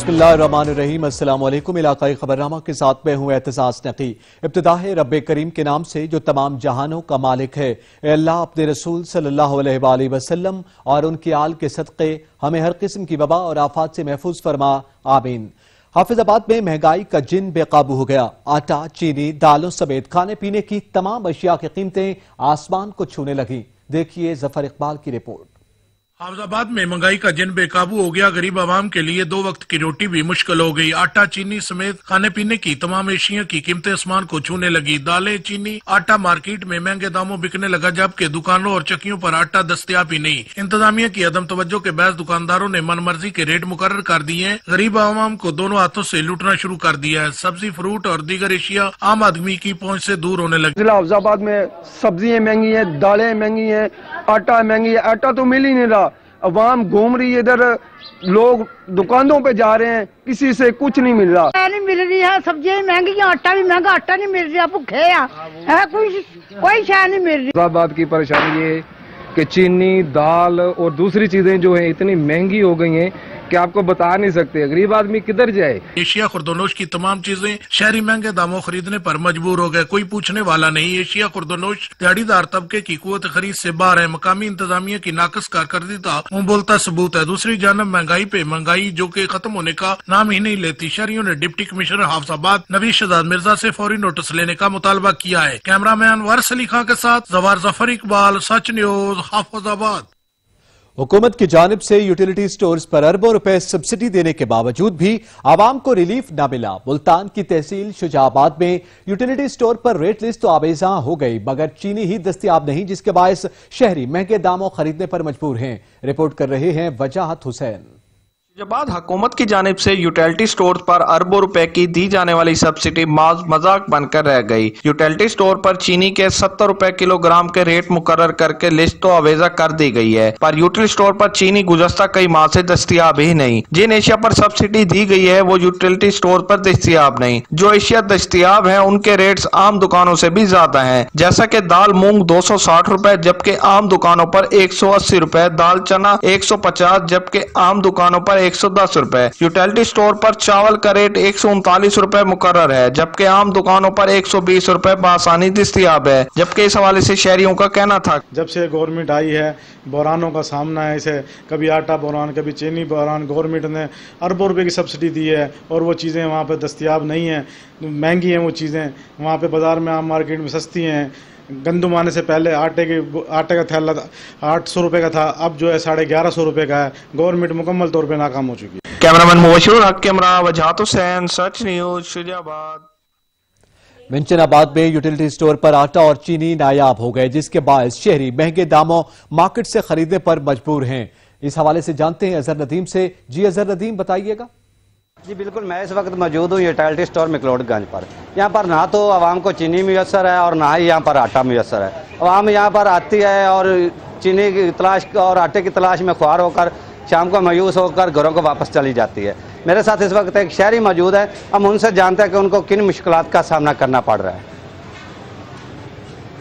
बिस्मिल्लाहिर्रहमानिर्रहीम, अस्सलाम वालेकुम। इलाकाई खबरनामा के साथ मैं हूं एहतसास नकी। इब्तिदा है रब्बे करीम के नाम से जो तमाम जहानों का मालिक है। ए अल्लाह, अपने रसूल सल्लल्लाहु अलैहि वसल्लम और उनके आल के सदक़े हमें हर किस्म की वबा और आफात से महफूज फरमा, आमीन। हाफिजाबाद में महंगाई का जिन बेकाबू हो गया। आटा, चीनी, दालों समेत खाने पीने की तमाम अशिया की कीमतें आसमान को छूने लगी। देखिए जफर इकबाल की रिपोर्ट। हाफिजाबाद में महंगाई का जिन बेकाबू हो गया। गरीब आवाम के लिए 2 वक्त की रोटी भी मुश्किल हो गई। आटा, चीनी समेत खाने पीने की तमाम एशिया की कीमतें आसमान को छूने लगी। दालें, चीनी, आटा मार्केट में महंगे दामों बिकने लगा, जबकि दुकानों और चक्कियों पर आटा दस्तयाब ही नहीं। इंतजामिया की अदम तवज्जो के बाद दुकानदारों ने मनमर्जी के रेट मुकर्रर कर दिए हैं। गरीब आवाम को दोनों हाथों से लूटना शुरू कर दिया है। सब्जी, फ्रूट और दीगर एशिया आम आदमी की पहुँच से दूर होने लगी। जिला हाफिजाबाद में सब्जियां महंगी है, दालें महंगी है, आटा महंगी है। आटा तो मिल ही नहीं रहा, अवाम घूम रही है इधर, लोग दुकानों पे जा रहे हैं, किसी से कुछ नहीं मिल रहा। नहीं मिल रही है, सब्जियां महंगी है, आटा भी महंगा, आटा नहीं मिल रहा, भूखे है, कोई शाय नहीं मिल रही। हाफिजाबाद की परेशानी ये कि चीनी, दाल और दूसरी चीजें जो है इतनी महंगी हो गई हैं कि आपको बता नहीं सकते। गरीब आदमी किधर जाए। एशिया खुर्दोनोश की तमाम चीजें शहरी महंगे दामों खरीदने पर मजबूर हो गए। कोई पूछने वाला नहीं। एशिया खुर्दोनोश दिहाड़ीदार तबके की कुव्वत खरीद से बाहर है। मकामी इंतजामिया की नाकस कारकर्दगी मुंह बोलता सबूत है। दूसरी जानब महंगाई पे महंगाई जो के खत्म होने का नाम ही नहीं लेती। शहरियों ने डिप्टी कमिश्नर हाफिजाबाद नवीद शहजाद मिर्जा से फौरी नोटिस लेने का मुतालबा किया है। कैमरामैन वारिस अली खां के साथ जफर इकबाल, सच न्यूज, हाफिजाबाद। हुकूमत की जानिब से यूटिलिटी स्टोर्स पर अरबों रुपए सब्सिडी देने के बावजूद भी आवाम को रिलीफ न मिला। मुल्तान की तहसील शुजाबाद में यूटिलिटी स्टोर पर रेट लिस्ट तो आवेजा हो गई, मगर चीनी ही दस्तयाब नहीं, जिसके बायस शहरी महंगे दामों खरीदने पर मजबूर हैं। रिपोर्ट कर रहे हैं वजाहत हुसैन। शुजाबाद हुकूमत की जानिब से यूटिलिटी स्टोर पर अरबों रुपए की दी जाने वाली सब्सिडी मजाक बनकर रह गई। यूटिलिटी स्टोर पर चीनी के 70 रुपए किलोग्राम के रेट मुकर्रर करके लिस्ट तो अवेजा कर दी गई है, पर यूटिलिटी स्टोर पर चीनी गुज़श्ता कई माह से दस्तयाब ही नहीं। जिन एशिया पर सब्सिडी दी गई है वो यूटिलिटी स्टोर पर दस्तयाब नहीं। जो एशिया दस्तयाब है उनके रेट्स आम दुकानों से भी ज्यादा है, जैसा की दाल मूंग 260 रुपए जबकि आम दुकानों पर 180 रुपए, दाल चना 150 जबकि आम दुकानों पर 110 रुपए। यूटिलिटी स्टोर पर चावल का रेट 139 रुपए मुकर्रर है, जबकि आम दुकानों पर 120 रुपए बआसानी दस्तयाब है। जबकि इस हवाले से शहरियों का कहना था, जब से गवर्नमेंट आई है बहरानों का सामना है इसे, कभी आटा बहरान, कभी चीनी बहरान। गवर्नमेंट ने अरबों रुपए की सब्सिडी दी है और वो चीज़ें वहाँ पर दस्तयाब नहीं हैं, महंगी हैं वो चीज़ें। वहाँ पे बाज़ार में आम मार्केट में सस्ती हैं। गंदुम आने से पहले आटे का थैला 800 रुपए का था, अब जो है 1150 रुपए का है। गवर्नमेंट मुकम्मल तौर पे नाकाम हो चुकी है। कैमरामैन मुबशिरुल हक कैमरा वजाहत हुसैन, सच न्यूज, शुजाबाद। मिंचनाबाद में यूटिलिटी स्टोर पर आटा और चीनी नायाब हो गए, जिसके बायस शहरी महंगे दामों मार्केट से खरीदने पर मजबूर हैं। इस हवाले से जानते हैं अजहर नदीम से। जी अजहर नदीम, बताइएगा। जी बिल्कुल, मैं इस वक्त मौजूद हूँ यूटिलिटी स्टोर मिकलोडगंज पर। यहाँ पर ना तो आवाम को चीनी मुयसर है और ना ही यहाँ पर आटा मुयसर है। आवाम यहाँ पर आती है और चीनी की तलाश और आटे की तलाश में ख्वार होकर शाम को मायूस होकर घरों को वापस चली जाती है। मेरे साथ इस वक्त एक शहरी मौजूद है, हम उनसे जानते हैं कि उनको किन मुश्किलात का सामना करना पड़ रहा है।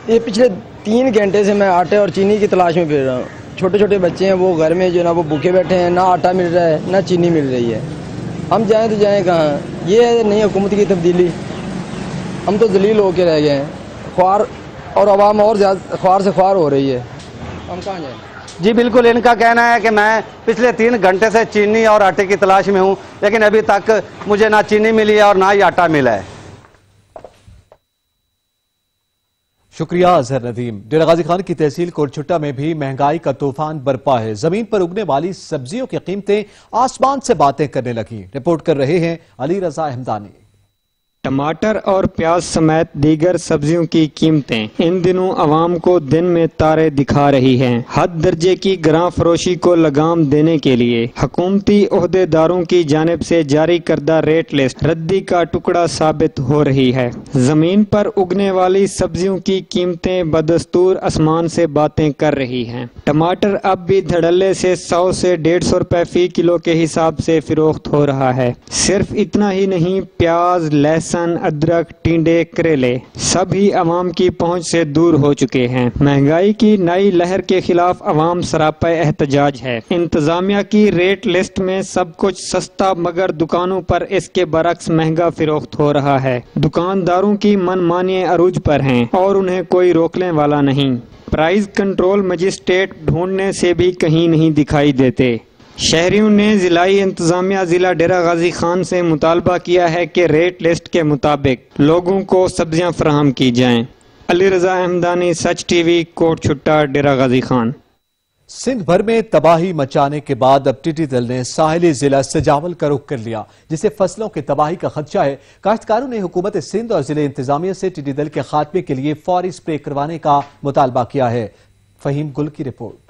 ये पिछले 3 घंटे से मैं आटे और चीनी की तलाश में फिर रहा हूँ। छोटे छोटे बच्चे हैं, वो घर में जो ना वो भूखे बैठे हैं, ना आटा मिल रहा है ना चीनी मिल रही है। हम जाएं तो जाएं कहाँ? ये नहीं हुकूमत की तब्दीली, हम तो जलील होके रह गए हैं। ख्वार और आवाम और ज़्यादा ख्वार से ख्वार हो रही है, हम कहाँ जाएं? जी बिल्कुल, इनका कहना है कि मैं पिछले 3 घंटे से चीनी और आटे की तलाश में हूँ, लेकिन अभी तक मुझे ना चीनी मिली है और ना ही आटा मिला है। शुक्रिया अजहर नदीम। डेरा गाजी खान की तहसील कोटछुट्टा में भी महंगाई का तूफान बरपा है। जमीन पर उगने वाली सब्जियों की कीमतें आसमान से बातें करने लगी। रिपोर्ट कर रहे हैं अली रजा हमदानी। टमाटर और प्याज समेत दीगर सब्जियों की कीमतें इन दिनों आवाम को दिन में तारे दिखा रही हैं। हद दर्जे की ग्रां फरोशी को लगाम देने के लिए हुकूमती ओहदेदारों की जानिब से जारी करदा रेट लिस्ट रद्दी का टुकड़ा साबित हो रही है। जमीन पर उगने वाली सब्जियों की कीमतें बदस्तूर आसमान से बातें कर रही हैं। टमाटर अब भी धड़ल्ले से 100 से 150 रुपए फी किलो के हिसाब से फिरोख्त हो रहा है। सिर्फ इतना ही नहीं, प्याज, लहसुन, लहसुन, अदरक, टिंडे, करेले सभी अवाम की पहुंच से दूर हो चुके हैं। महंगाई की नई लहर के खिलाफ अवाम सरापा एहतजाज है। इंतजामिया की रेट लिस्ट में सब कुछ सस्ता मगर दुकानों पर इसके बरक्स महंगा फिरोख्त हो रहा है। दुकानदारों की मनमानी अरूज पर हैं और उन्हें कोई रोकने वाला नहीं। प्राइस कंट्रोल मजिस्ट्रेट ढूंढने से भी कहीं नहीं दिखाई देते। शहरियों ने जिलाई इंतजामिया जिला डेरा गाजी खान से मुतालबा किया है कि रेट लिस्ट के मुताबिक लोगों को सब्जियां फराहम की जाएं। अली रजा अहमदानी, सच टीवी, कोट छुट्टा, डेरा गाजी खान। सिंध भर में तबाही मचाने के बाद अब टिड्डी दल ने साहिली जिला सजावल का रुख कर लिया, जिससे फसलों की तबाही का खदशा है। काश्तकारों ने हुकूमत सिंध और जिले इंतजामिया से टिड्डी दल के खात्मे के लिए फौरी स्प्रे करवाने का मुतालबा किया है। फहीम गुल की रिपोर्ट।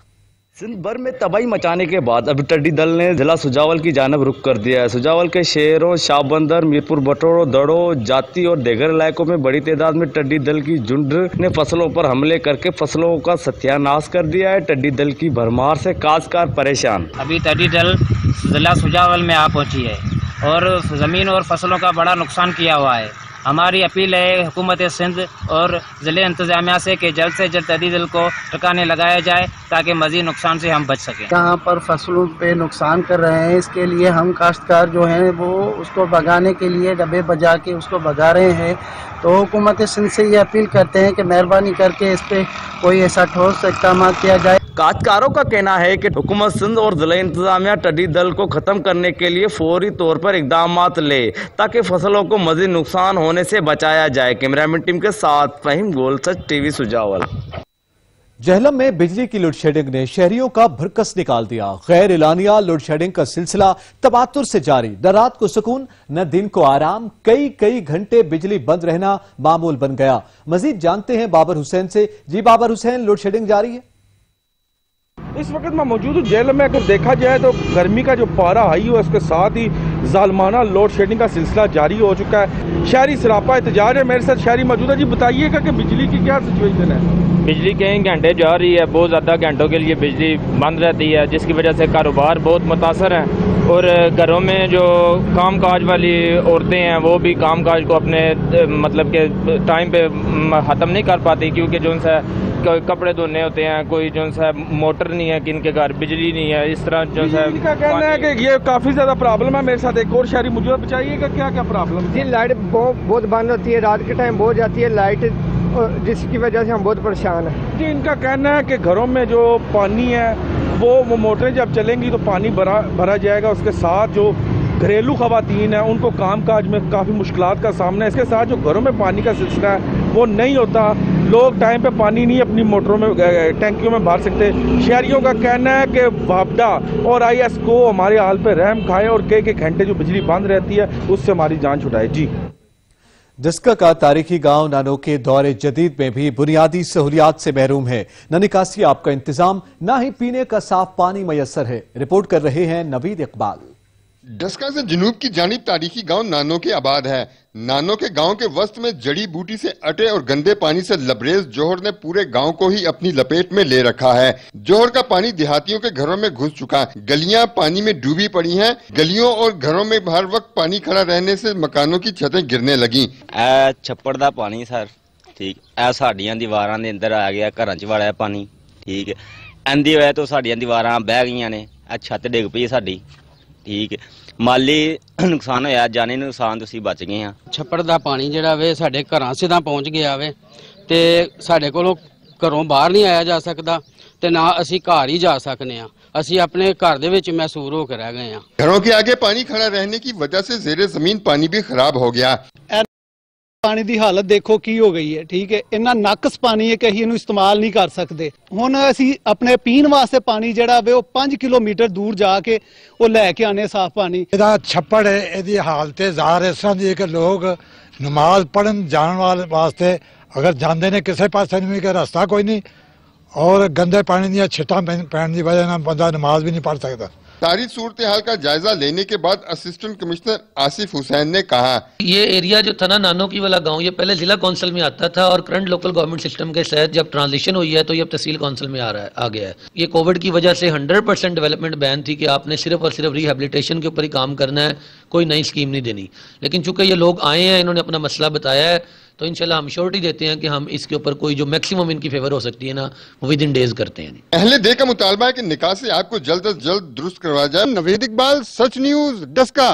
सिंध भर में तबाही मचाने के बाद अब टिड्डी दल ने जिला सुजावल की जानब रुख कर दिया है। सुजावल के शहरों शाहबंदर, मीरपुर बटोरो, दड़ो, जाती और देगर इलाकों में बड़ी तादाद में टिड्डी दल की झुंड ने फसलों पर हमले करके फसलों का सत्यानाश कर दिया है। टिड्डी दल की भरमार से काश्तकार परेशान। अभी टिड्डी दल जिला सुजावल में आ पहुंची है और ज़मीन और फसलों का बड़ा नुकसान किया हुआ है। हमारी अपील है हुकूमत सिंध और ज़िले इंतजामिया से कि जल्द टिड्डी दल को ठिकाने लगाया जाए ताकि मज़ीद नुकसान से हम बच सकें। यहाँ पर फसलों पे नुकसान कर रहे हैं, इसके लिए हम काश्तकार जो हैं वो उसको भगाने के लिए डब्बे बजा के उसको भगा रहे हैं। तो हुकूमत सिंध से ये अपील करते हैं कि मेहरबानी करके इस पर कोई ऐसा ठोस इक़दाम किया जाए। काश्तकारों का कहना है कि हुकूमत सिंध और जिला इंतजामिया टिड्डी दल को खत्म करने के लिए फौरी तौर पर इकदाम ले ताकि फसलों को मज़ीद नुकसान होने से बचाया जाए। कैमरामैन टीम के साथ फहीम गोल, सच टीवी, सुजावल। जहलम में बिजली की लोड शेडिंग ने शहरियों का भरकस निकाल दिया। गैर एलानिया लोड शेडिंग का सिलसिला तबातुर से जारी। न रात को सुकून न दिन को आराम, कई घंटे बिजली बंद रहना मामूल बन गया। मजीद जानते हैं बाबर हुसैन से। जी बाबर हुसैन, लोड शेडिंग जारी है? इस वक्त मैं मौजूद हूँ जेल में। अगर देखा जाए तो गर्मी का जो पारा हाई है उसके साथ ही जालमाना लोड शेडिंग का सिलसिला जारी हो चुका है। शहरी सरापा एहतजाज है। मेरे साथ शहरी मौजूद है। जी बताइएगा कि बिजली की क्या सिचुएशन है? बिजली कई घंटे जा रही है, बहुत ज़्यादा घंटों के लिए बिजली बंद रहती है, जिसकी वजह से कारोबार बहुत मुतासर है और घरों में जो कामकाज वाली औरतें हैं वो भी कामकाज को अपने मतलब के टाइम पे ख़त्म नहीं कर पाती, क्योंकि जो उनसे कपड़े धोने होते हैं, कोई जो सा मोटर नहीं है, किनके घर बिजली नहीं है। इस तरह जो सा कहना है कि ये काफ़ी ज़्यादा प्रॉब्लम है। मेरे साथ एक और शहरी मौजूद, बताइएगा क्या क्या प्रॉब्लम? जी लाइट बहुत बंद होती है, रात के टाइम बहुत जाती है लाइट, जिसकी वजह से हम बहुत परेशान हैं। जी इनका कहना है कि घरों में जो पानी है वो मोटरें जब चलेंगी तो पानी भरा जाएगा। उसके साथ जो घरेलू ख़वातीन हैं उनको कामकाज में काफ़ी मुश्किलात का सामना है। इसके साथ जो घरों में पानी का सिलसिला है वो नहीं होता। लोग टाइम पे पानी नहीं अपनी मोटरों में टैंकियों में भर सकते। शहरियों का कहना है कि वापडा और IS को हमारे हाल पे रहम खाए और कई घंटे जो बिजली बंद रहती है उससे हमारी जान छुड़ाए। जी डिस्का का तारीखी गांव नानो के दौरे जदीद में भी बुनियादी सहूलियात से महरूम है। न निकासी आप का इंतजाम, न ही पीने का साफ पानी मैसर है। रिपोर्ट कर रहे हैं नवीद इकबाल। डस्का से जुनूब की जानिब तारीखी गांव नानो के आबाद है। नानो के गांव के वस्त में जड़ी बूटी से अटे और गंदे पानी से लबरेज जोहर ने पूरे गांव को ही अपनी लपेट में ले रखा है। जोहर का पानी देहातियों के घरों में घुस चुका, गलियां पानी में डूबी पड़ी हैं। गलियों और घरों में हर वक्त पानी खड़ा रहने से मकानों की छतें गिरने लगी। छप्पड़ दा पानी सर, ठीक है, साडियां दीवारां दे अंदर आ गया, घरां च वड़िया पानी, ठीक है। इंदी वजह तो साडियां दीवारां बह गईयां ने, छत डिग पई साडी, ठीक है। माली नुकसान होया, जानी नुकसान तुसीं बच गए हैं। छप्पड़ दा पानी जिहड़ा वे साडे घरां सिद्धा पहुंच गया वे ते साडे कोलों घरों बाहर नहीं आया जा सकदा ते ना असीं घर ही जा सकने आ। असीं अपने घर दे विच महसूर होकर रह गए हैं। घरों के आगे पानी खड़ा रहने की वजह से ज़ेरे ज़मीन पानी भी खराब हो गया। पानी की हालत देखो की हो गई है, ठीक है। इन्ना नकस पानी है कि असीं इहनूं इस्तेमाल नहीं कर सकते। हुण असीं अपने पीण वास्ते पानी जिहड़ा वे 5 किलोमीटर दूर जाके वो लैके आने साफ पानी। इहदा छप्पड़ है, इहदी हालत ज़ाहिर इस तरह दी है कि लोग नमाज पढ़न जाने वास्ते अगर जाते ने किसी पासे नहीं कि रास्ता कोई नहीं, और गंदे पानी दी छिट्टां पैण की वजह नाल बंदा नमाज भी नहीं पढ़ सकता। सारी सूरत हाल का जायजा लेने के बाद असिस्टेंट कमिश्नर आसिफ हुसैन ने कहा, ये एरिया जो था ना नानो की वाला गांव, ये पहले जिला काउंसिल में आता था और करंट लोकल गवर्नमेंट सिस्टम के तहत जब ट्रांजिशन हुई है तो ये अब तहसील काउंसिल में आ गया है। ये कोविड की वजह से 100% डेवलपमेंट बैन थी कि आपने सिर्फ और सिर्फ रिहेबिलिटेशन के ऊपर ही काम करना है, कोई नई स्कीम नहीं देनी। लेकिन चूंकि ये लोग आए हैं, इन्होंने अपना मसला बताया है, तो इंशाल्लाह हम श्योरिटी देते हैं कि हम इसके ऊपर कोई जो मैक्सिमम इनकी फेवर हो सकती है ना, वो विद इन डेज करते हैं। अहले दे का मुतालबा है कि निकासी ऐप को जल्द अज जल्द दुरुस्त करवाया जाए। नवीद इकबाल, सच न्यूज, डस्का।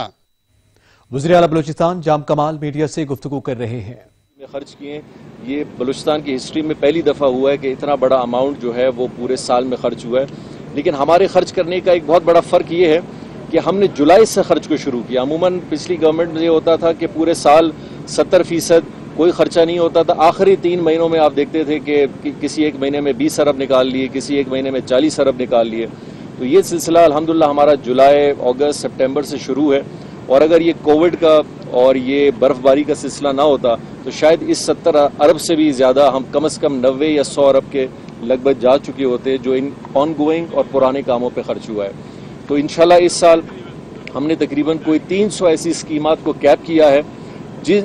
वज़ीर आला बलूचिस्तान जाम कमाल मीडिया से गुफ्तगू कर रहे हैं। खर्च किए, ये बलूचिस्तान की हिस्ट्री में पहली दफ़ा हुआ है कि इतना बड़ा अमाउंट जो है वो पूरे साल में खर्च हुआ है। लेकिन हमारे खर्च करने का एक बहुत बड़ा फ़र्क ये है कि हमने जुलाई से खर्च को शुरू किया। अमूमन पिछली गवर्नमेंट में ये होता था कि पूरे साल 70% कोई खर्चा नहीं होता था। आखिरी 3 महीनों में आप देखते थे कि किसी एक महीने में 20 अरब निकाल लिए, किसी एक महीने में 40 अरब निकाल लिए। तो ये सिलसिला अल्हम्दुलिल्लाह हमारा जुलाई, अगस्त, सितंबर से शुरू है। और अगर ये कोविड का और ये बर्फबारी का सिलसिला ना होता तो शायद इस 70 अरब से भी ज़्यादा हम कम से कम 90 या 100 अरब के लगभग जा चुके होते, जो इन ऑन गोइंग और पुराने कामों पे खर्च हुआ है। तो इंशाल्लाह इस साल हमने तकरीबन कोई 300 ऐसी स्कीमात को कैप किया है,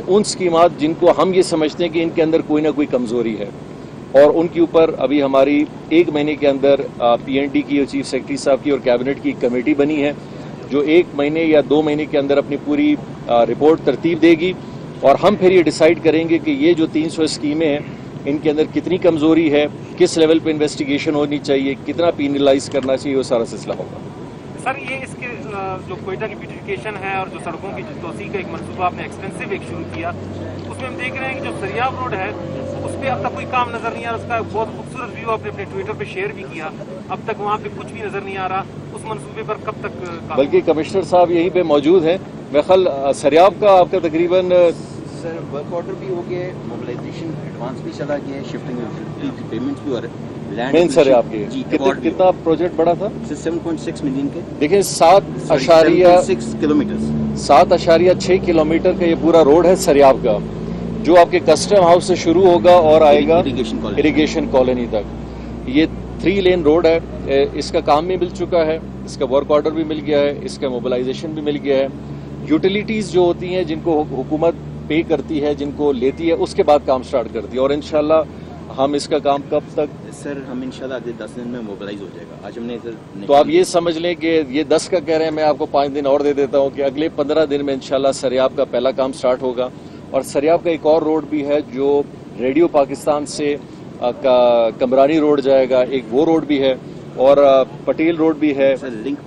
उन स्कीमात जिनको हम ये समझते हैं कि इनके अंदर कोई ना कोई कमज़ोरी है, और उनके ऊपर अभी हमारी 1 महीने के अंदर PND की, चीफ सेक्रेटरी साहब की और कैबिनेट की कमेटी बनी है जो 1 महीने या 2 महीने के अंदर अपनी पूरी रिपोर्ट तरतीब देगी। और हम फिर ये डिसाइड करेंगे कि ये जो 300 स्कीमें हैं इनके अंदर कितनी कमज़ोरी है, किस लेवल पे इन्वेस्टिगेशन होनी चाहिए, कितना पीनलाइज करना चाहिए, वो सारा सिलसिला होगा। सर, ये इसके जो कोयटा की ब्यूटिफिकेशन है और जो सड़कों की तोसी का एक मनसूबा आपने एक्सटेंसिव एक शुरू किया, उसमें हम देख रहे हैं कि जो सरियाब रोड है उस पर अब तक कोई काम नजर नहीं आ रहा। उसका बहुत खूबसूरत व्यू आपने अपने ट्विटर पे शेयर भी किया, अब तक वहाँ पे कुछ भी नजर नहीं आ रहा। उस मनसूबे पर कब तक काम? बल्कि कमिश्नर साहब यहीं पे मौजूद हैं। मैं कल सरियाब का आपका तकरीबन सर वर्क ऑर्डर भी हो गया, मोबिलाइजेशन एडवांस भी चला गया है, शिफ्टिंग पेमेंट्स भी हो रहे हैं। मेन सर है आपके कितना प्रोजेक्ट बड़ा था? 7.6 मिलियन के। देखिए 7.6 किलोमीटर 7.6 किलोमीटर का ये पूरा रोड है सरियाब का, जो आपके कस्टम हाउस से शुरू होगा और आएगा इरिगेशन कॉलोनी तक। ये 3 लेन रोड है। इसका काम भी मिल चुका है, इसका वर्क ऑर्डर भी मिल गया है, इसका मोबिलाइजेशन भी मिल गया है। यूटिलिटीज जो होती हैं जिनको हुकूमत पे करती है, जिनको लेती है, उसके बाद काम स्टार्ट करती है। और इंशाल्लाह हम इसका काम कब तक? सर हम इंशाल्लाह अगले 10 दिन में मोबिलाइज हो जाएगा। आज हमने तो आप ये समझ लें कि ये 10 का कह रहे हैं, मैं आपको 5 दिन और दे देता हूँ कि अगले 15 दिन में इंशाल्लाह सरियाब का पहला काम स्टार्ट होगा। और सरियाब का एक और रोड भी है जो रेडियो पाकिस्तान से कमरानी रोड जाएगा, एक वो रोड भी है, और पटेल रोड भी है, लिंक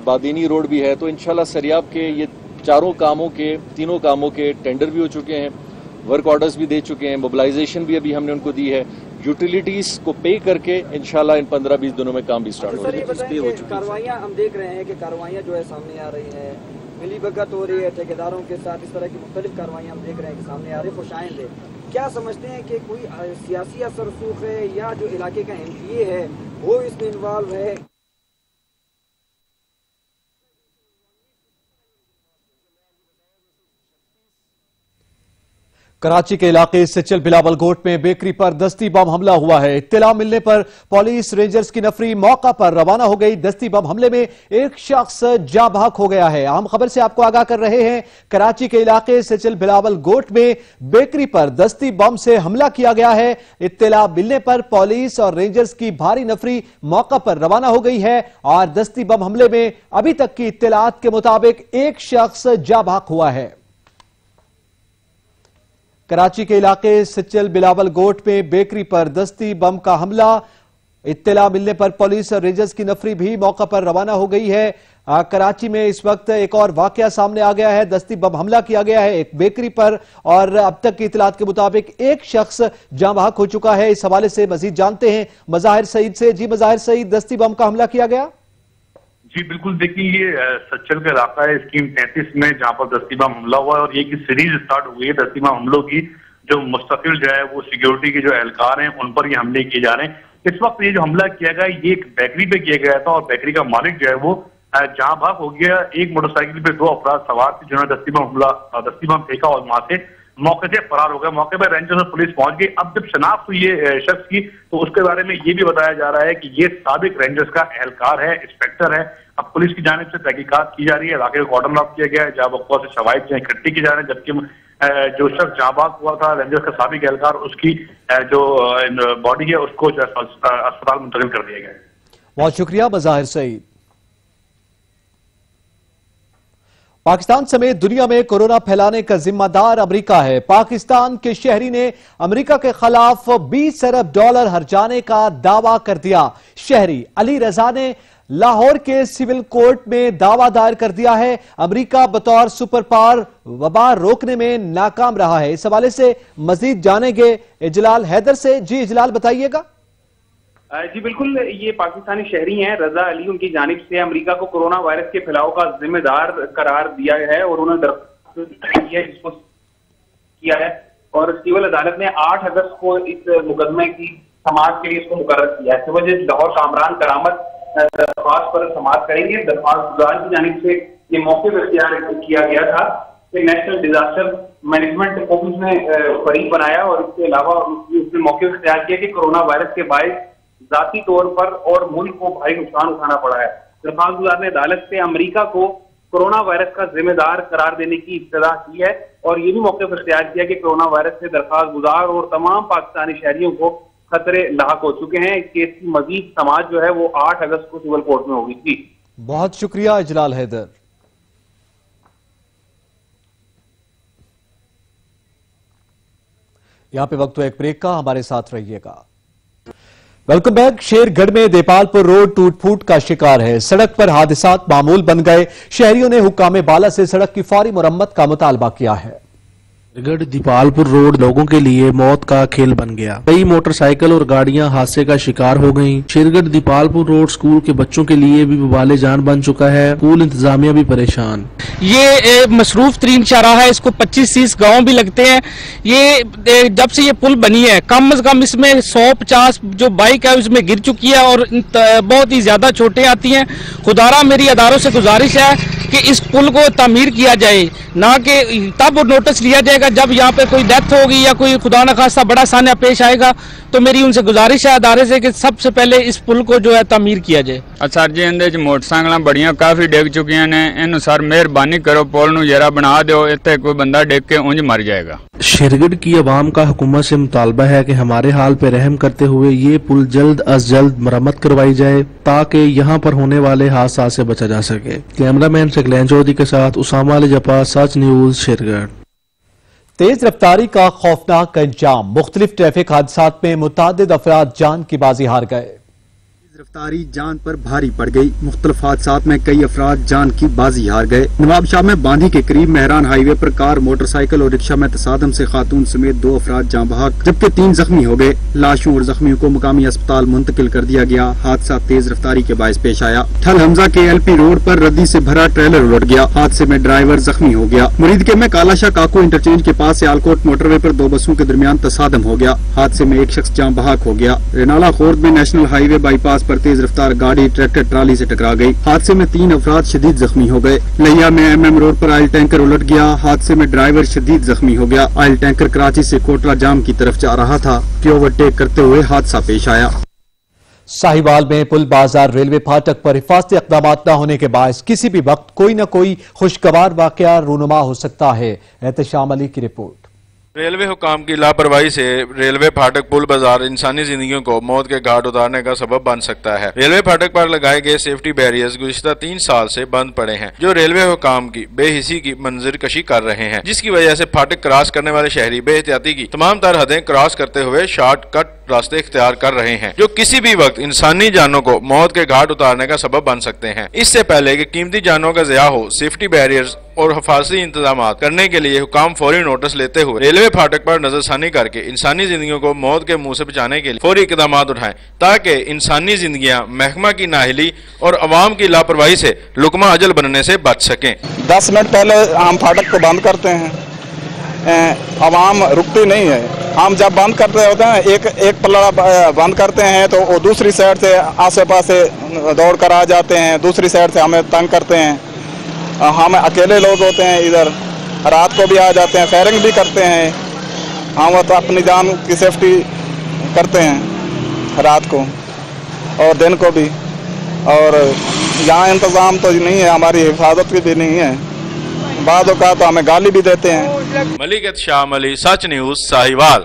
बादीनी रोड भी है। तो इंशाल्लाह सरियाब के ये तीनों कामों के टेंडर भी हो चुके हैं, वर्क ऑर्डर्स भी दे चुके हैं, मोबिलाइजेशन भी अभी हमने उनको दी है। यूटिलिटीज को पे करके इंशाल्लाह इन 15-20 दिनों में काम भी स्टार्ट हो जाएगा। कार्रवाइयाँ हम देख रहे हैं कि कार्रवाइयाँ जो है सामने आ रही है, मिली भगत हो रही है ठेकेदारों के साथ, इस तरह की मुख्तलिफ कार्रवाइयाँ हम देख रहे हैं कि सामने आ रही है। खुशाइंद है, क्या समझते हैं कि कोई सियासी असर रसूख है या जो इलाके का MPA है वो इसमें इन्वॉल्व है? कराची के इलाके सिचल बिलावल गोट में बेकरी पर दस्ती बम हमला हुआ है। इत्तला मिलने पर पुलिस रेंजर्स की नफरी मौका पर रवाना हो गई। दस्ती बम हमले में एक शख्स जाँ बहक हो गया है। अहम खबर से आपको आगाह कर रहे हैं, कराची के इलाके सिचल बिलावल गोट में बेकरी पर दस्ती बम से हमला किया गया है। इत्तला मिलने पर पुलिस और रेंजर्स की भारी नफरी मौका पर रवाना हो गई है और दस्ती बम हमले में अभी तक की इत्तलात के मुताबिक एक शख्स जाँ बहक हुआ है। कराची के इलाके सिचल बिलावल गोट में बेकरी पर दस्ती बम का हमला। इत्तला मिलने पर पुलिस और रेंजर्स की नफरी भी मौका पर रवाना हो गई है। कराची में इस वक्त एक और वाकया सामने आ गया है। दस्ती बम हमला किया गया है एक बेकरी पर और अब तक की इत्तलात के मुताबिक एक शख्स जाँ बहक हो चुका है। इस हवाले से मजीद जानते हैं मज़ाहिर सईद से। जी मज़ाहिर सईद, दस्ती बम का हमला किया गया? जी बिल्कुल, देखिए ये सच्चल का इलाका है, स्कीम 33 में, जहाँ पर दस्ती बम हमला हुआ है और ये की सीरीज स्टार्ट हुई है दस्ती बम हमलों की। जो मुस्तकिल जो है वो सिक्योरिटी के जो एहलकार हैं उन पर ये हमले किए जा रहे हैं। इस वक्त ये जो हमला किया गया ये एक बेकरी पे किया गया था और बेकरी का मालिक जो है वो जहाँ भाग हो गया। एक मोटरसाइकिल पे 2 अफराद सवार थे जिन्होंने दस्ती बम फेंका और वहां से मौके से फरार हो गया। मौके पर रेंजर्स और पुलिस पहुंच गई। अब जब शनाख्त हुई है शख्स की तो उसके बारे में ये भी बताया जा रहा है कि ये साबिक रेंजर्स का एहलकार है, इंस्पेक्टर है। अब पुलिस की जानिब से तहकीकात की जा रही है, इलाके को कॉर्डन ऑफ किया गया है, जहां वक़्त से शवाहिद जो इकट्ठी की जा रहे हैं, जबकि जो शख्स जाबाज हुआ था रेंजर्स का साबिक एहलकार, उसकी जो बॉडी है उसको अस्पताल मुंतकिल कर दिया गया है। बहुत शुक्रिया मज़ाहिर सईद। पाकिस्तान समेत दुनिया में कोरोना फैलाने का जिम्मेदार अमेरिका है। पाकिस्तान के शहरी ने अमेरिका के खिलाफ 20 अरब डॉलर हर्जाने का दावा कर दिया। शहरी अली रजा ने लाहौर के सिविल कोर्ट में दावा दायर कर दिया है। अमेरिका बतौर सुपर पावर वबा रोकने में नाकाम रहा है। इस हवाले से मजीद जानेंगे इजलाल हैदर से। जी इजलाल बताइएगा। जी बिल्कुल, ये पाकिस्तानी शहरी हैं रजा अली, उनकी जानिब से अमेरिका को कोरोना वायरस के फैलाव का जिम्मेदार करार दिया है और उन्होंने दरख्वास्त जिसको किया है और सिविल अदालत ने 8 अगस्त को इस मुकदमे की समाअत के लिए इसको मुकर्रर किया है। इस वजह लाहौर कामरान करामत दरख्वास्त पर समाअत करेंगे। दरख्वास्त गुजार की जानिब से ये मौके पर इख्तियार किया गया था कि नेशनल डिजास्टर मैनेजमेंट को उसने फरीक बनाया और इसके अलावा उसने मौके पर इख्तियार किया कि कोरोना वायरस के बायस जाती तौर पर और मुल्क को भारी नुकसान उठाना पड़ा है। दरख्वास्त गुजार ने अदालत से अमेरिका को कोरोना वायरस का जिम्मेदार करार देने की इब्तिदा की है और ये भी मौके पर इख्तियार किया कि कोरोना वायरस से दरख्वास्त गुजार और तमाम पाकिस्तानी शहरियों को खतरे लाहक हो चुके हैं। इस केस की मजीद समाअत जो है वो 8 अगस्त को सिविल कोर्ट में होगी। थी बहुत शुक्रिया इजलाल हैदर। यहां पे वक्त एक ब्रेक का, हमारे साथ रहिएगा। Welcome back. शेरगढ़ में देपालपुर रोड टूट फूट का शिकार है। सड़क पर हादसात मामूल बन गए। शहरियों ने हुक्काम बाला से सड़क की फौरी मुरम्मत का मुतालबा किया है। शेरगढ़ दीपालपुर रोड लोगों के लिए मौत का खेल बन गया। कई मोटरसाइकिल और गाड़ियां हादसे का शिकार हो गईं। शेरगढ़ दीपालपुर रोड स्कूल के बच्चों के लिए भी वबाले जान बन चुका है। स्कूल इंतजामिया भी परेशान। ये मसरूफ तरीन शाहराह है, इसको 25-30 गाँव भी लगते हैं। ये जब से ये पुल बनी है कम से कम इसमें 150 जो बाइक है उसमें गिर चुकी है और बहुत ही ज्यादा चोटें आती हैं। खुदारा मेरी अदारों से गुजारिश है कि इस पुल को तामीर किया जाए, ना कि तब नोटिस लिया जाएगा जब यहाँ पे कोई डेथ होगी या कोई खुदा न खास्ता बड़ा सान्या पेश आएगा। तो मेरी उनसे गुजारिश है अदारे से कि सबसे पहले इस पुल को जो है तामीर किया जाए। सर जी इंदे मोटरसाइकिल बड़ियां काफी डिग चुकी ने, इन सर मेहरबानी करो पुल नूं जरा बना दो, इत्थे कोई बंदा डिग के उंज मर जाएगा। शेरगढ़ की आवाम का हुकूमत से मुतालबा है कि हमारे हाल पे रहम करते हुए ये पुल जल्द अज जल्द मरम्मत करवाई जाए ताकि यहाँ पर होने वाले हादसा से बचा जा सके। कैमरामैन शक्लैन चौधरी के साथ उसामा अली जपा, सच न्यूज शेरगढ़। तेज रफ्तारी का खौफनाक अंजाम। मुख्तलिफ ट्रैफिक हादसात में मुतादिद अफराद जान की बाजी हार गए। रफ्तारी जान पर भारी पड़ गई। मुख्तलिफ हादसात में कई अफराद जान की बाजी हार गए। नवाबशाह में बांधी के करीब मेहरान हाईवे पर कार, मोटरसाइकिल और रिक्शा में तसादम से खातून समेत 2 अफराद जान बहक जबकि 3 जख्मी हो गए। लाशों और जख्मियों को मुकामी अस्पताल मुंतकिल कर दिया गया। हादसा तेज रफ्तारी के बायस पेश आया। ठल हमजा के LP रोड पर रद्दी से भरा ट्रेलर उलट गया। हादसे में ड्राइवर जख्मी हो गया। मुरीदके में कालाशाह काको इंटरचेंज के पास सियालकोट मोटरवे पर 2 बसों के दरमियान तसादम हो गया। हादसे में एक शख्स जान बहक हो गया। रेनाला खोर्द में नेशनल हाईवे बाईपास पर तेज रफ्तार गाड़ी ट्रैक्टर ट्राली से टकरा गई। हादसे में 3 अफराद शदीद जख्मी हो गए। लिया में MM रोड पर ऑयल टैंकर उलट गया। हादसे में ड्राइवर शदीद जख्मी हो गया। ऑयल टैंकर कराची से कोटला जाम की तरफ जा रहा था कि ओवरटेक करते हुए हादसा पेश आया। साहिवाल में पुल बाजार रेलवे फाटक पर हिफाजती इक़दामात न होने के बायस किसी भी वक्त कोई न कोई खुशगवार वाकया रूनुमा हो सकता है। एहतशाम अली की रिपोर्ट। रेलवे हुकाम की लापरवाही से रेलवे फाटक पुल बाजार इंसानी जिंदगियों को मौत के घाट उतारने का सबब बन सकता है। रेलवे फाटक पर लगाए गए सेफ्टी बैरियर्स गुज़िश्ता 3 साल से बंद पड़े हैं, जो रेलवे हुकाम की बेहिसी की मंजर कशी कर रहे हैं, जिसकी वजह से फाटक क्रॉस करने वाले शहरी बेहतियाती की तमाम तर हदें क्रॉस करते हुए शॉर्टकट रास्ते इख्तियार कर रहे हैं, जो किसी भी वक्त इंसानी जानों को मौत के घाट उतारने का सबब बन सकते हैं। इससे पहले कि कीमती जानों का ज़िया हो, सेफ्टी बैरियर्स और हिफाजती इंतजाम करने के लिए हुकाम फौरी नोटिस लेते हुए रेलवे फाटक पर नजरसानी करके इंसानी जिंदगियों को मौत के मुंह से बचाने के लिए फौरी इकदाम उठाएं, ताकि इंसानी जिंदगियां महकमा की नाहिली और अवाम की लापरवाही से लुकमा अजल बनने से बच सकें। 10 मिनट पहले हम फाटक को बंद करते हैं, अवाम रुकती नहीं है। हम जब बंद करते होते हैं, एक पल्ला बंद करते हैं तो वो दूसरी साइड से आसे पास दौड़ कर आ जाते हैं, दूसरी साइड से हमें तंग करते हैं। हम अकेले लोग होते हैं इधर, रात को भी आ जाते हैं, फायरिंग भी करते हैं। हाँ, वो तो अपनी जान की सेफ्टी करते हैं रात को और दिन को भी। और यहाँ इंतज़ाम तो नहीं है, हमारी हिफाजत की भी नहीं है, बाद का तो हमें गाली भी देते हैं। मलिक शाह अली, सच न्यूज़, साहिवाल।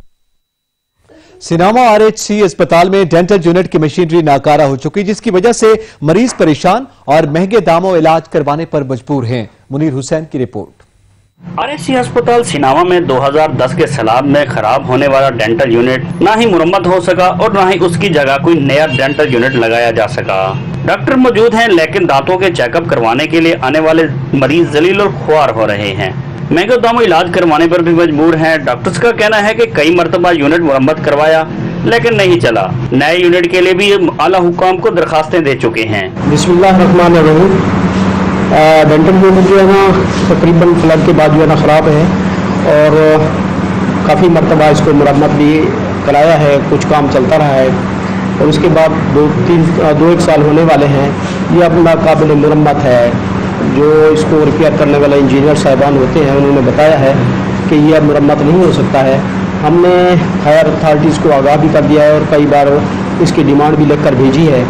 सिनामा आरएचसी अस्पताल में डेंटल यूनिट की मशीनरी नाकारा हो चुकी, जिसकी वजह से मरीज परेशान और महंगे दामों इलाज करवाने पर मजबूर हैं। मुनीर हुसैन की रिपोर्ट। आरएचसी अस्पताल सिनामा में 2010 के सैलाब में खराब होने वाला डेंटल यूनिट ना ही मुरम्मत हो सका और ना ही उसकी जगह कोई नया डेंटल यूनिट लगाया जा सका। डॉक्टर मौजूद हैं, लेकिन दांतों के चेकअप करवाने के लिए आने वाले मरीज जलील और ख्वार हो रहे हैं। महंगे दामों इलाज करवाने पर भी मजबूर हैं। डॉक्टर्स का कहना है कि कई मरतबा यूनिट मुरम्मत करवाया लेकिन नहीं चला। नए यूनिट के लिए भी आला हुकाम को दरखास्तें दे चुके हैं। बिस्मिल्लाहिर्रहमानिर्रहीम। डेंटल यूनिट जो है ना तकरीबन फ्लड के बाद जो है ना ख़राब है और काफ़ी मरतबा इसको मुरम्मत भी कराया है, कुछ काम चलता रहा है और उसके बाद दो एक साल होने वाले हैं। ये अब नाकाबिल मुरम्मत है। जो इसको रिपेयर करने वाले इंजीनियर साहिबान होते हैं उन्होंने बताया है कि यह अब मुरम्मत नहीं हो सकता है। हमने हायर अथॉरिटीज़ को आगाह भी कर दिया है और कई बार इसकी डिमांड भी लिख कर भेजी है।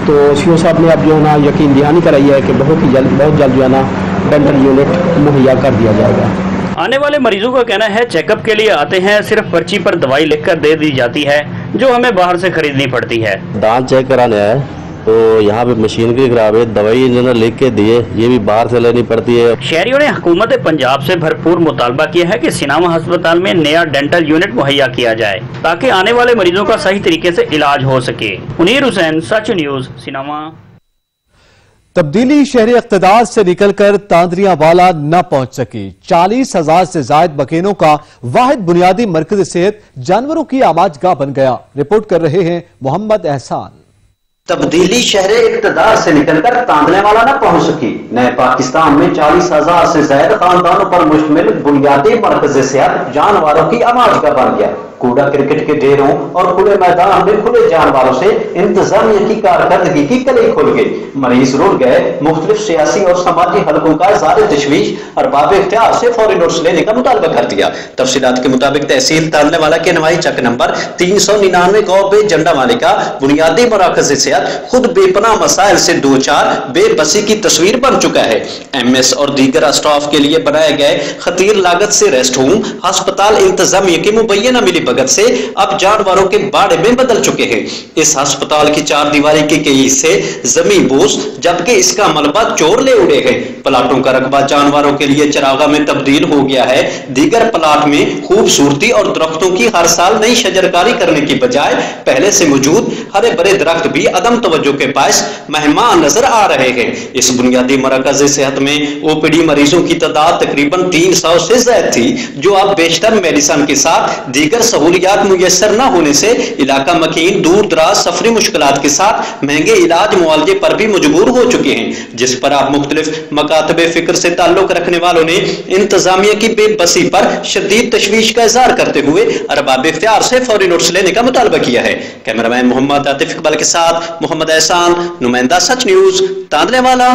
तो सीओ साहब ने अब जो है ना यकीन दहानी कराई है कि बहुत जल्द जो है ना डेंटल यूनिट मुहैया कर दिया जाएगा। आने वाले मरीजों का कहना है चेकअप के लिए आते हैं, सिर्फ पर्ची पर दवाई लिखकर दे दी जाती है जो हमें बाहर से खरीदनी पड़ती है। दांत चेक कराने आए तो यहाँ पे मशीनरी खराब है, दवाई इन्होंने लिख के दिए, ये भी बाहर से लेनी पड़ती है। शहरियों ने हुकूमत पंजाब से भरपूर मुतालबा किया है कि सिनामा अस्पताल में नया डेंटल यूनिट मुहैया किया जाए ताकि आने वाले मरीजों का सही तरीके से इलाज हो सके। मुनीर हुसैन, सच न्यूज़, सिनामा। तब्दीली शहरी इक़्तिदार से निकलकर तांदरियावाला न पहुंच सकी। 40,000 से जायद मकीनों का वाहिद बुनियादी मरकज़ सेहत जानवरों की आमाजगाह बन गया। रिपोर्ट कर रहे हैं मोहम्मद एहसान। तब्दीली शहर इक़्तिदार से निकलकर तांदलेवाला न पहुंच सकी। नए पाकिस्तान में 40,000 से ज्यादा खानदानों पर मुश्तमिल बुनियादी मरकज़ सेहत जानवरों की आमाजगाह बन गया। कूड़ा क्रिकेट के ढेरों और खुले मैदान में खुले जानवरों से इंतजामिया की कारकर्दगी की कली खुल गई। मरीज रुल गए। मुख्तलिफ सियासी और समाजी हलकों का इज़हार तशवीश अरबाब इख्तियार से फौरी नोटिस लेने का मुतालबा कर दिया। तफसीलात के मुताबिक तहसील तांदलेवाला के नवाई चक नंबर 399 गाँव बे जंडा मालिका बुनियादी मराकज़ सेहत खुद बेपनाह मसाइल से दो चार बेबसी की तस्वीर बन चुका है। MS और दीगर स्टाफ के लिए बनाए गए खतीर लागत से रेस्ट होम अस्पताल इंतजामिया की मुबैना मिली भगत से अब जानवरों के बाड़े में बदल चुके हैं। इस अस्पताल की चार दीवारी के कई हिस्से जमीन बोझ जबकि इसका मलबा चोर ले उड़े हैं। प्लाटों का रकबा जानवरों के लिए चरागा में तब्दील हो गया है। दीगर प्लाट में खूबसूरती और दरख्तों की हर साल नई शजरकारी करने की बजाय पहले से मौजूद हरे भरे दरख्त भी अदम तवज्जो के पास मेहमान नजर आ रहे हैं। इस बुनियादी मरकज़ सेहत में OPD मरीजों की तादाद तकरीबन 300 से ज्यादा थी, जो अब बेशतर मेडिसन के साथ दीगर सहूलियात मुयस्सर न होने से इलाका मकीन दूर दराज सफरी मुश्किलात के साथ महंगे इलाज मुआवजे पर भी मजबूर हो चुके हैं, जिस पर आप मुख्तलिफ मकातबे फिक्र से ताल्लुक रखने वालों ने इंतजामिया की बेबसी पर शदीद तशवीश का इज़हार करते हुए अरबाब इख्तियार से फौरी नोटिस लेने का मुतालबा किया है। कैमरामैन मोहम्मद आतिफ इकबाल के साथ मोहम्मद एहसान, नुमाइंदा सच न्यूज़, तांदलेवाला।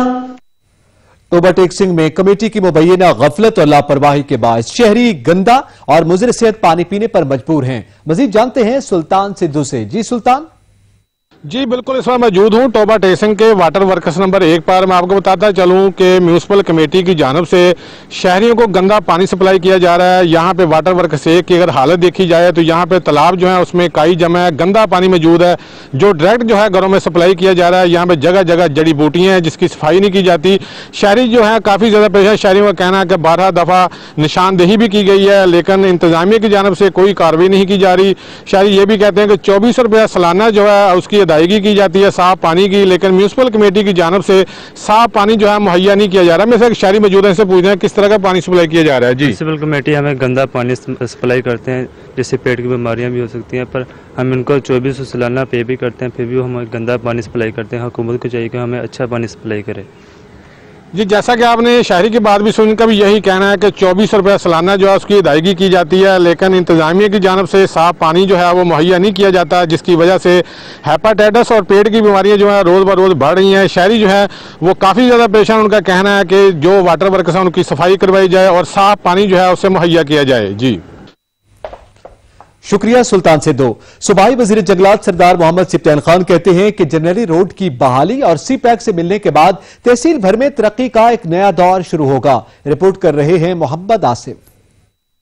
ओवरटेक्सिंग में कमेटी की मुबैना गफलत और लापरवाही के बाद शहरी गंदा और मुज़र सेहत पानी पीने पर मजबूर हैं। मजीद जानते हैं सुल्तान सिद्धू से। जी सुल्तान। जी बिल्कुल, इस वक्त मौजूद हूँ टोबा टेसन के वाटर वर्कर्स नंबर 1 पर। मैं आपको बताता चलूँ कि म्यूनसिपल कमेटी की जानब से शहरियों को गंदा पानी सप्लाई किया जा रहा है। यहाँ पे वाटर वर्कर्स 1 की अगर हालत देखी जाए तो यहाँ पे तालाब जो है उसमें काई जमा है, गंदा पानी मौजूद है जो डायरेक्ट जो है घरों में सप्लाई किया जा रहा है। यहाँ पे जगह जगह जड़ी बूटियाँ हैं जिसकी सफाई नहीं की जाती। शहरी जो है काफ़ी ज़्यादा परेशान। शहरियों का कहना है कि 12 दफ़ा निशानदेही भी की गई है लेकिन इंतजामिया की जानब से कोई कार्रवाई नहीं की जा रही। शहरी ये भी कहते हैं कि 2400 रुपया सालाना जो है उसकी अदायगी की जाती है साफ पानी की, लेकिन म्यूनसिपल कमेटी की जानब से साफ पानी जो है मुहैया नहीं किया जा रहा है। मेरे से शहरी मौजूद है, पूछ रहे हैं किस तरह का पानी सप्लाई किया जा रहा है। जी म्यूनसिपल कमेटी हमें गंदा पानी सप्लाई करते हैं जिससे पेट की बीमारियां भी हो सकती हैं, पर हम इनको 2400 सालाना पे भी करते हैं फिर भी वो हमें गंदा पानी सप्लाई करते हैं। हुकूमत को चाहिए कि हमें अच्छा पानी सप्लाई करे। जी, जैसा कि आपने शहरी की बात भी सुनी, उनका भी यही कहना है कि 24 रुपये सालाना जो है उसकी अदायगी की जाती है, लेकिन इंतजामिया की जानब से साफ पानी जो है वो मुहैया नहीं किया जाता, जिसकी वजह से हेपाटाइटिस और पेट की बीमारियां जो है रोज़ ब रोज़ बढ़ रही हैं। शहरी जो है वो काफ़ी ज़्यादा परेशान। उनका कहना है कि जो वाटर वर्कर्स हैं उनकी सफाई करवाई जाए और साफ पानी जो है उसे मुहैया किया जाए। जी, शुक्रिया सुल्तान से दो। सूबाई वजीर जंगलात सरदार मोहम्मद सिप्तान खान कहते हैं कि जनरली रोड की बहाली और सी पैक से मिलने के बाद तहसील भर में तरक्की का एक नया दौर शुरू होगा। रिपोर्ट कर रहे हैं मोहम्मद आसिफ।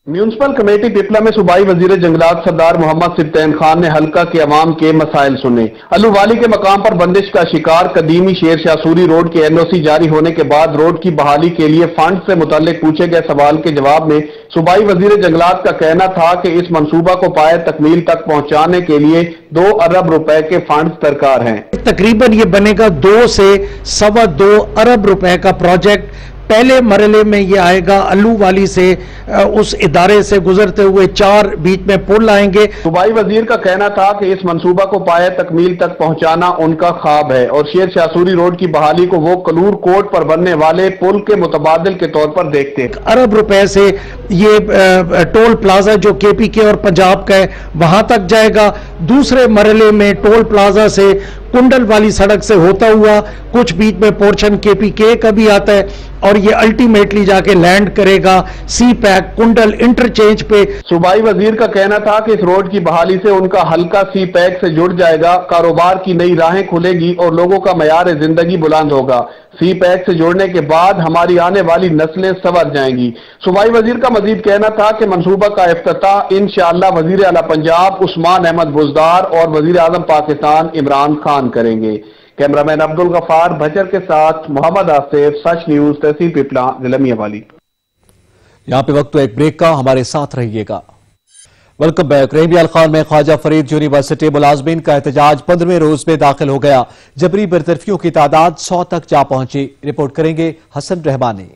म्यूनसिपल कमेटी पिपला में सूबाई वजीर जंगलात सरदार मोहम्मद सिप्तान खान ने हल्का के अवाम के मसाइल सुने। अलूवाली के मकाम पर बंदिश का शिकार कदीमी शेर शाह सूरी रोड के NOC जारी होने के बाद रोड की बहाली के लिए फंड से मुताल्लिक पूछे गए सवाल के जवाब में सूबाई वजीर जंगलात का कहना था कि इस मंसूबा को पाए तकमील तक पहुंचाने के लिए 2 अरब रुपए के फंड दरकार हैं। तकरीबन ये बनेगा 2 से 2.25 अरब रुपए का प्रोजेक्ट। पहले मरहले में ये आएगा अलूवाली से उस इदारे से गुजरते हुए 4 बीच में पुल आएंगे। सूबाई वजीर का कहना था कि इस मंसूबा को पाए तकमील तक पहुंचाना उनका ख्वाब है और शेर शाह सूरी रोड की बहाली को वो कलूर कोट पर बनने वाले पुल के मुतबादिल के तौर पर देखते हैं। अरब रुपए से ये टोल प्लाजा जो KPK और पंजाब का है वहां तक जाएगा। दूसरे मरहले में टोल प्लाजा से कुंडल वाली सड़क से होता हुआ कुछ बीच में पोर्शन KPK का भी आता है और ये अल्टीमेटली जाके लैंड करेगा सी पैक कुंडल इंटरचेंज पे। सूबाई वजीर का कहना था कि इस रोड की बहाली से उनका हल्का सी पैक से जुड़ जाएगा, कारोबार की नई राहें खुलेगी और लोगों का मयार जिंदगी बुलंद होगा। सी पैक से जुड़ने के बाद हमारी आने वाली नस्लें संवर जाएंगी। सूबाई वजीर का मजीद कहना था कि मंसूबा का इफ्तिताह इंशाअल्लाह वजीर आला पंजाब उस्मान अहमद बुजदार और वजीर आजम पाकिस्तान इमरान खान करेंगे। कैमरामैन अब्दुल गफार भचर के साथ मोहम्मद आसिफ, सच न्यूज, तहसील पिपला, जिला मियावाली। यहां पे वक्त तो एक ब्रेक का, हमारे साथ रहिएगा। Welcome back. रहीमियाल खान में ख्वाजा फरीद यूनिवर्सिटी मुलाजमीन का एहतजाज 15वें रोज में दाखिल हो गया। जबरी बरतरफियों की तादाद 100 तक जा पहुंची। रिपोर्ट करेंगे हसन रहमानी।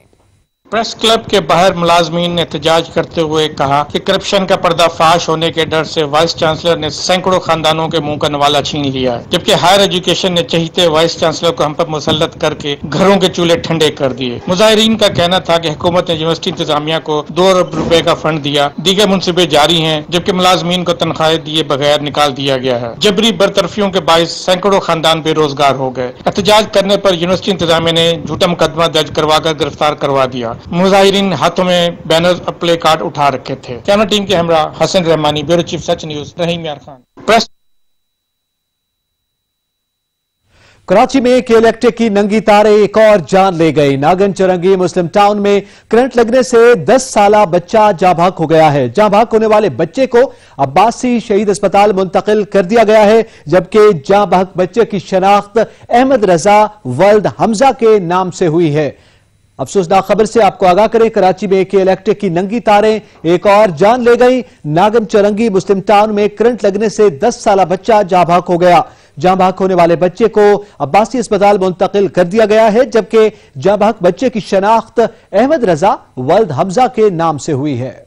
प्रेस क्लब के बाहर मुलाजमीन ने एहतजाज करते हुए कहा कि करप्शन का पर्दाफाश होने के डर से वाइस चांसलर ने सैकड़ों खानदानों के मुंह का नवाला छीन लिया है, जबकि हायर एजुकेशन ने चहीते वाइस चांसलर को हम पर मुसल्लत करके घरों के चूल्हे ठंडे कर दिए। मुजाहिरीन का कहना था कि हुकूमत ने यूनिवर्सिटी इंतजामिया को 2 अरब रुपए का फंड दिया, दीगर मुनसिबे जारी हैं, जबकि मुलाजमीन को तनख्वाहें दिए बगैर निकाल दिया गया है। जबरी बरतरफियों के बाइस सैकड़ों खानदान बेरोजगार हो गए। एहतजाज करने पर यूनिवर्सिटी इंतजामिया ने झूठा मुकदमा दर्ज करवाकर गिरफ्तार करवा दिया। मुजाहिरीन हाथों में बैनर और प्ले कार्ड उठा रखे थे। कैमरा टीम के हमरा हसन रहमानी, ब्यूरो चीफ सच न्यूज, रहीमियाल खान। प्रेस कराची में एक इलेक्ट्रिक की नंगी तारें एक और जान ले गई। नागन चरंगी मुस्लिम टाउन में करंट लगने से 10 साला बच्चा जाँ भाग हो गया है। जाँ भाग होने वाले बच्चे को अब्बासी शहीद अस्पताल मुंतकिल कर दिया गया है, जबकि जाँ भाग बच्चे की शनाख्त अहमद रजा वल्द हमजा के नाम से हुई है। अफसोसनाक खबर से आपको आगाह करें, कराची में एक इलेक्ट्रिक की नंगी तारें एक और जान ले गई। नागन चरंगी मुस्लिम टाउन में करंट लगने से 10 साला बच्चा जाँ भाग हो गया। जाँ भाग होने वाले बच्चे को अब्बासी अस्पताल मुंतकिल कर दिया गया है, जबकि जाँ भाग बच्चे की शनाख्त अहमद रजा वल्द हमजा के नाम से हुई है।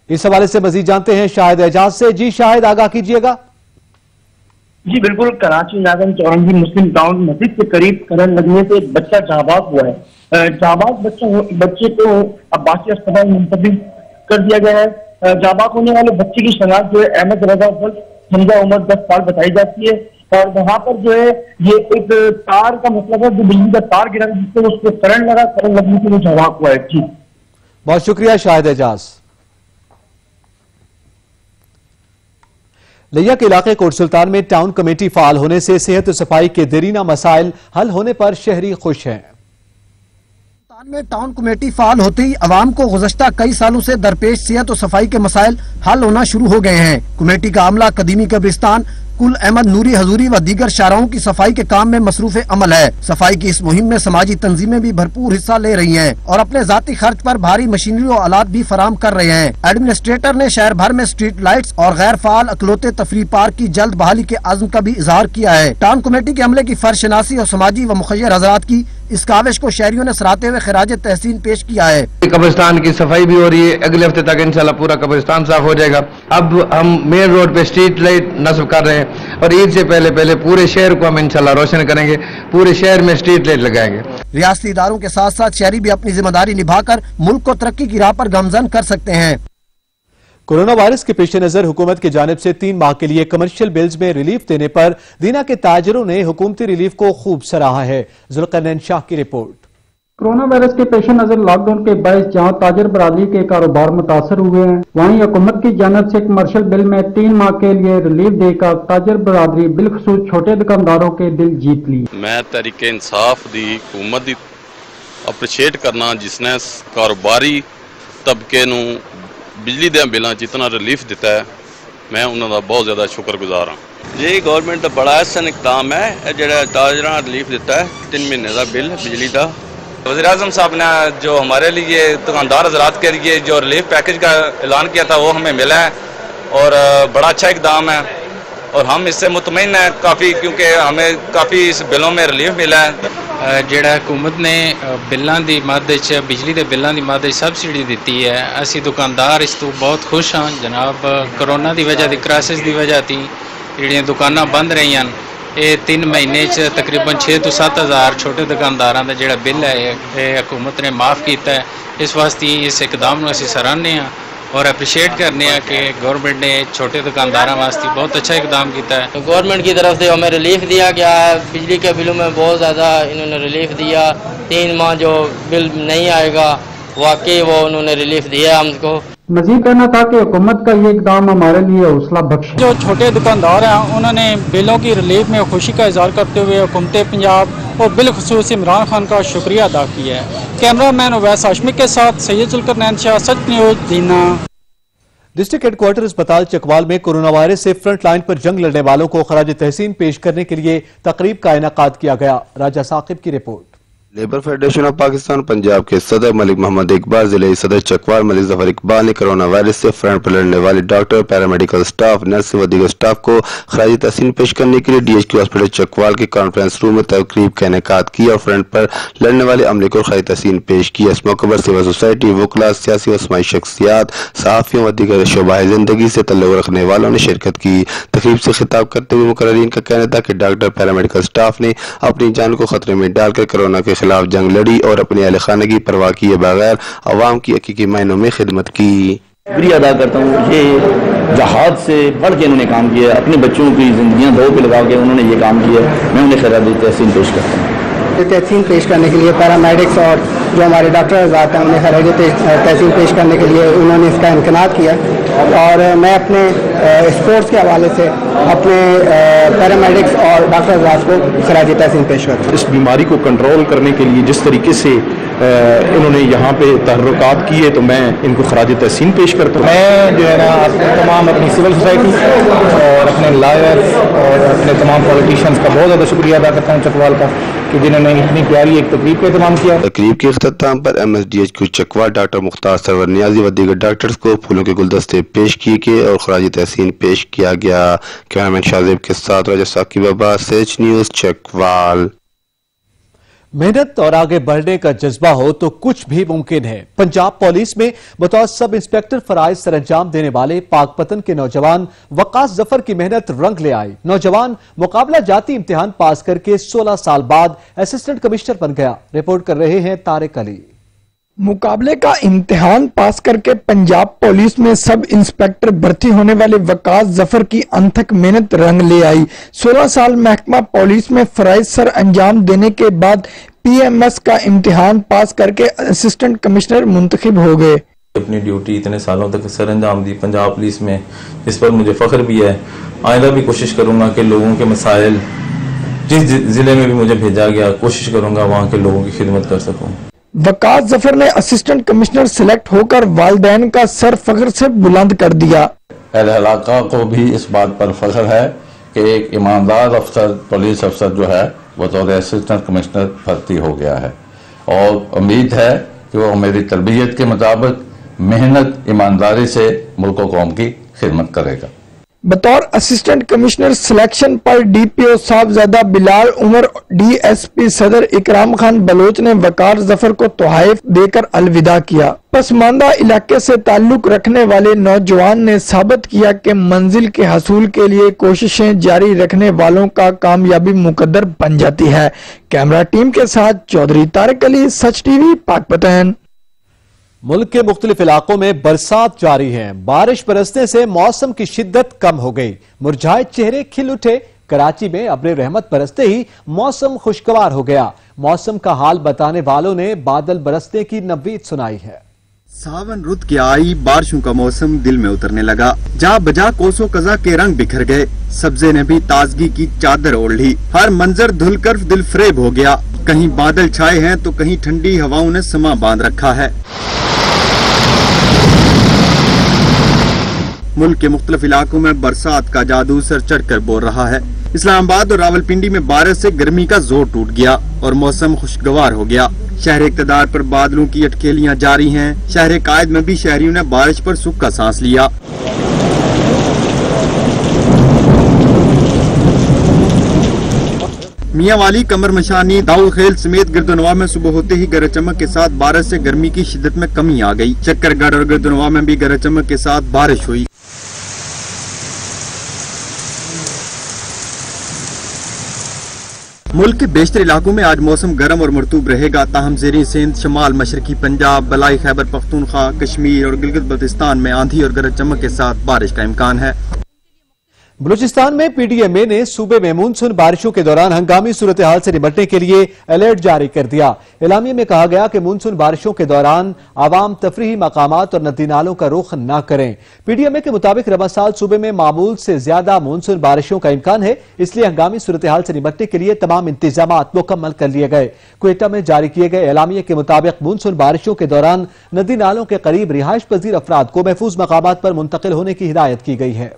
इस हवाले से मजीद जानते हैं शाहिद एजाज से। जी शाहिद, आगाह कीजिएगा। जी बिल्कुल, कराची नागन चौरंगी मुस्लिम टाउन मस्जिद के करीब करंट लगने से एक बच्चा जाबाज हुआ है। जाबाज बच्चे को अब्बासी अस्पताल मुंतकिल कर दिया गया है। जाबाज होने वाले बच्चे की शनाख्त जो है अहमद रजा हमजा उम्र 10 साल बताई जाती है और वहां पर जो है ये एक तार का मतलब है, जो बिजली का तार गिरा जिससे उसको करंट लगा, करंट लगने से वो जाबाज हुआ है। जी बहुत शुक्रिया शाहिद एजाज। लिया के इलाके कोट सुल्तान में टाउन कमेटी फाल होने से सेहत और सफाई के देरीना मसाइल हल होने पर शहरी खुश हैं। में टाउन कमेटी फाल होते ही आवाम को गुज़श्ता कई सालों से दरपेश सेहत और सफाई के मसाइल हल होना शुरू हो गए हैं। कमेटी का अमला कदीमी कब्रिस्तान, कुल अहमद नूरी हजूरी व दीगर शाहराओं की सफाई के काम में मसरूफ अमल है। सफाई की इस मुहिम में समाजी तंजीमें भी भरपूर हिस्सा ले रही हैं और अपने जाती खर्च पर भारी मशीनरी और आलात भी फराम कर रहे हैं। एडमिनिस्ट्रेटर ने शहर भर में स्ट्रीट लाइट्स और गैर फाल अकलौते तफरी पार्क की जल्द बहाली के आज़म का भी इजहार किया है। टाउन कमेटी के अमले की फर्शनासी और समाजी व मुखय्यर हजरात की इस काविश को शहरियों ने सराहते हुए खिराज तहसीन पेश किया है। कब्रिस्तान की सफाई भी हो रही है, अगले हफ्ते तक इंशाल्लाह पूरा कब्रिस्तान साफ हो जाएगा। अब हम मेन रोड पे स्ट्रीट लाइट नस्ब कर रहे हैं और ईद से पहले पूरे शहर को हम इंशाल्लाह रोशन करेंगे, पूरे शहर में स्ट्रीट लाइट लगाएंगे। रियासती इदारों के साथ साथ शहरी भी अपनी जिम्मेदारी निभाकर मुल्क को तरक्की की राह पर गामजन कर सकते हैं। कोरोना वायरस के पेश नजर हुकूमत की जानिब से 3 माह के लिए कमर्शियल बिल्स में रिलीफ देने पर दीना के ताजरों ने हुकूमती रिलीफ को खूब सराहा है। जुल्करनैन शाह की रिपोर्ट। कोरोना वायरस के पेश नजर लॉकडाउन के बायस जहां ताजर बरादरी के कारोबार मुतासर हुए हैं, वहीं हुकूमत की जानिब से कमर्शियल बिल में 3 माह के लिए रिलीफ देकर ताजर बरादरी बिलखसूस छोटे दुकानदारों के दिल जीत ली। मैं तहरीके इंसाफ दी हुकूमत दी अप्रीशिएट करना जिसने कारोबारी तबके नूं बिजली दे बिलों जितना रिलीफ दिता है, मैं उन्होंने बहुत ज़्यादा शुक्रगुजार हाँ। जी गवर्नमेंट का बड़ा अहसन इकदाम है जो ताजर रिलीफ दिता है 3 महीने का बिल बिजली का। वज़ीर-ए-आज़म साहब ने जो हमारे लिए दुकानदार हज़रात के लिए जो रिलीफ पैकेज का ऐलान किया था वो हमें मिला है और बड़ा अच्छा इकदाम है और हम इससे मुतमईन हैं काफ़ी, क्योंकि हमें काफ़ी इस बिलों में रिलीफ मिला है। ਜਿਹੜਾ हुकूमत ने बिलों की मद बिजली के बिलों की मद सबसिडी दी है, असी दुकानदार इस तो बहुत खुश हाँ जनाब। कोरोना की वजह की क्राइसिस की वजह थी जी दुकाना बंद रही हैं, ये 3 महीने तकरीबन 6 तो 7 हज़ार छोटे दुकानदारों का जोड़ा बिल है ये हुकूमत ने माफ़ किया है। इस वास्ते इस इकदाम को असी सराहने हैं और अप्रीशिएट करने हैं कि गवर्नमेंट ने छोटे दुकानदारों वास्ते बहुत अच्छा इकदाम किया है। गवर्नमेंट की तरफ से हमें रिलीफ दिया गया है, बिजली के बिलों में बहुत ज़्यादा इन्होंने रिलीफ दिया। 3 माह जो बिल नहीं आएगा वाकई वो उन्होंने रिलीफ दिया हमको। मजीद कहना था कि हुकूमत का ये इकदाम हमारे लिए हौसला बख्श। जो छोटे दुकानदार हैं उन्होंने बिलों की रिलीफ में खुशी का इजहार करते हुए हुकूमत पंजाब और बिलखसूस इमरान खान का शुक्रिया अदा किया है। कैमरामैन उवैस हाशमी के साथ सैयद जुल्करनैन शाह, सच न्यूज़ दीना। डिस्ट्रिक्ट हेडक्वार्टर अस्पताल चकवाल में कोरोना वायरस से फ्रंट लाइन पर जंग लड़ने वालों को खराज तहसीन पेश करने के लिए तकरीब का इनेकाद किया गया। राजा साकिब की report. Labour federation of Pakistan Punjab के सदर मलिक मोहम्मद इकबाल, जिले सदर चकवाल मलिक जफर इकबाल ने कोरोना वायरस से फ्रंट पर लड़ने वाले डॉक्टर, पैरामेडिकल स्टाफ, नर्स व दीगर स्टाफ को खराज तहसीन पेश करने के लिए DHQ हॉस्पिटल चकवाल के कॉन्फ्रेंस रूम में तकरीब का इनेकाद किया और फ्रंट पर लड़ने वाले अमले को खराज तहसीन पेश किया। इस मौके पर सिविल सोसाइटी, वकला, सियासी व समाजी शख्सियात, सहाफ़ियों व दीगर शोबा जिंदगी से तल्लुक़ रखने वालों ने शिरकत की। तकरीब से खिताब करते हुए मुकर्रीन का कहना था कि डॉक्टर, पैरामेडिकल स्टाफ ने अपनी जान को खतरे में डालकर कोरोना के खिलाफ जंग लड़ी और अपने अहल खाने की परवाह किए बगैर अवाम की हकीकी मायनों में खिदमत की। शुक्रिया अदा करता हूँ, ये जहाद से बढ़ के इन्होंने काम किया, अपने बच्चों की जिंदगियां दो पे लगा के उन्होंने ये काम किया। मैं उन्हें खैरात तहसीन पेश करता हूँ। तहसीन पेश करने के लिए पैरामेडिक्स और जो हमारे डॉक्टर हज़रात हैं उन्हें खराज तहसीन पेश करने के लिए उन्होंने इसका इम्कनात किया और मैं अपने स्पोर्ट्स के हवाले से अपने पैरामेडिक्स और डॉक्टर हज़रात को खराज तहसीन पेश करता हूँ। इस बीमारी को कंट्रोल करने के लिए जिस तरीके से इन्होंने यहाँ पे तहर्रुकात किए तो मैं इनको खराज तहसीन पेश करता हूँ। मैं जो है ना तमाम अपनी सिविल सोसाइटी और अपने लॉयर्स और अपने तमाम पॉलिटिशियंस का बहुत ज़्यादा शुक्रिया अदा करता हूँ चकवाल का कि जिन्होंने इतनी प्यारी एक तकरीब का एहतमाम किया। तकरीब के इख्तिताम पर MSDHQ चकवाल डॉक्टर मुख्तार सरवर नियाजी व दीगर डॉक्टर्स को फूलों के गुलदस्ते पेश किए गए और खराज तहसीन पेश किया गया। कैमरामैन शाहजेब के साथ राजा साकिब अब्बास, सच न्यूज़ चकवाल। मेहनत और आगे बढ़ने का जज्बा हो तो कुछ भी मुमकिन है। पंजाब पुलिस में बतौर सब इंस्पेक्टर फराइज सरंजाम देने वाले पाकपतन के नौजवान वकास जफर की मेहनत रंग ले आई। नौजवान मुकाबला जाती इम्तिहान पास करके 16 साल बाद असिस्टेंट कमिश्नर बन गया। रिपोर्ट कर रहे हैं तारिक अली। मुकाबले का इम्तिहान पास करके पंजाब पुलिस में सब इंस्पेक्टर भर्ती होने वाले वकास जफर की अनथक मेहनत रंग ले आई। 16 साल महकमा पुलिस में फराइज सर अंजाम देने के बाद PMS का इम्तिहान पास करके असिस्टेंट कमिश्नर मुंतखब हो गए। अपनी ड्यूटी इतने सालों तक सर अंजाम दी पंजाब पुलिस में, इस पर मुझे फख्र भी है। आइंदा भी कोशिश करूंगा कि लोगों के मसाइल जिस जिले में भी मुझे भेजा गया कोशिश करूंगा वहाँ के लोगों की खिदमत कर सकूँ। वकास जफर ने असिस्टेंट कमिश्नर सिलेक्ट होकर वालिदैन का सर फख्र से बुलंद कर दिया। अहले इलाका को भी इस बात पर फख्र है कि एक ईमानदार अफसर, पुलिस अफसर जो है बतौर असिस्टेंट कमिश्नर भर्ती हो गया है और उम्मीद है कि वो मेरी तरबियत के मुताबिक मेहनत ईमानदारी से मुल्क व कौम की खिदमत करेगा। बतौर असिस्टेंट कमिश्नर सिलेक्शन पर DPO साहबजादा बिलाल उमर, DSP सदर इकराम खान बलोच ने वकार जफर को तोहफे देकर अलविदा किया। पसमानदा इलाके से ताल्लुक रखने वाले नौजवान ने साबित किया कि मंजिल के हसूल के लिए कोशिशें जारी रखने वालों का कामयाबी मुकद्दर बन जाती है। कैमरा टीम के साथ चौधरी तारिक अली, सच TV, पाकपतन। मुल्क के मुख्तलिफ इलाकों में बरसात जारी है। बारिश बरसने से मौसम की शिद्दत कम हो गई, मुरझाए चेहरे खिल उठे। कराची में अब्र रहमत बरसते ही मौसम खुशगवार हो गया। मौसम का हाल बताने वालों ने बादल बरसने की नवीद सुनाई है। सावन रुत की आई बारिशों का मौसम दिल में उतरने लगा। जहाँ बजा कोसो कजा के रंग बिखर गए, सब्जे ने भी ताजगी की चादर ओढ़ ली। हर मंजर धुलकर दिल फरेब हो गया। कहीं बादल छाए हैं तो कहीं ठंडी हवाओं ने समा बांध रखा है। मुल्क के मुख्तलिफ इलाकों में बरसात का जादू सर चढ़कर बोल रहा है। इस्लामाबाद और रावलपिंडी में बारिश से गर्मी का जोर टूट गया और मौसम खुशगवार हो गया। शहर इक़्तिदार पर बादलों की अटखेलियां जारी हैं। शहर कायद में भी शहरियों ने बारिश पर सुख का सांस लिया। मियांवाली, कमर मशानी, दाऊद खेल समेत गिरदनवा में सुबह होते ही गरज चमक के साथ बारिश से गर्मी की शिद्दत में कमी आ गई। चक्करगढ़ और गिरदनवा में भी गरज चमक के साथ बारिश हुई। मुल्क के बेशतर इलाकों में आज मौसम गर्म और मरतूब रहेगा। ताहम ज़ेरी सिंध, शमाल मशरकी पंजाब, बलाई खैबर पख्तूनख्वा, कश्मीर और गिलगित बल्तिस्तान में आंधी और गरज चमक के साथ बारिश का इम्कान है। बलूचिस्तान में PDMA ने सूबे में मानसून बारिशों के दौरान हंगामी सूरत हाल से निपटने के लिए अलर्ट जारी कर दिया। एलामिया में कहा गया कि मानसून बारिशों के दौरान आवाम तफरीही मकामात और नदी नालों का रुख न करें। PDMA के मुताबिक रबा साल सूबे में मामूल से ज्यादा मानसून बारिशों का इम्कान है, इसलिए हंगामी सूरत हाल से निपटने के लिए तमाम इंतजामात मुकम्मल कर लिए गए। क्वेटा में जारी किए गए एलामिया के मुताबिक मानसून बारिशों के दौरान नदी नालों के करीब रिहाइश पजीर अफराद को महफूज मकामात पर मुंतकिल होने की हिदायत की गई है।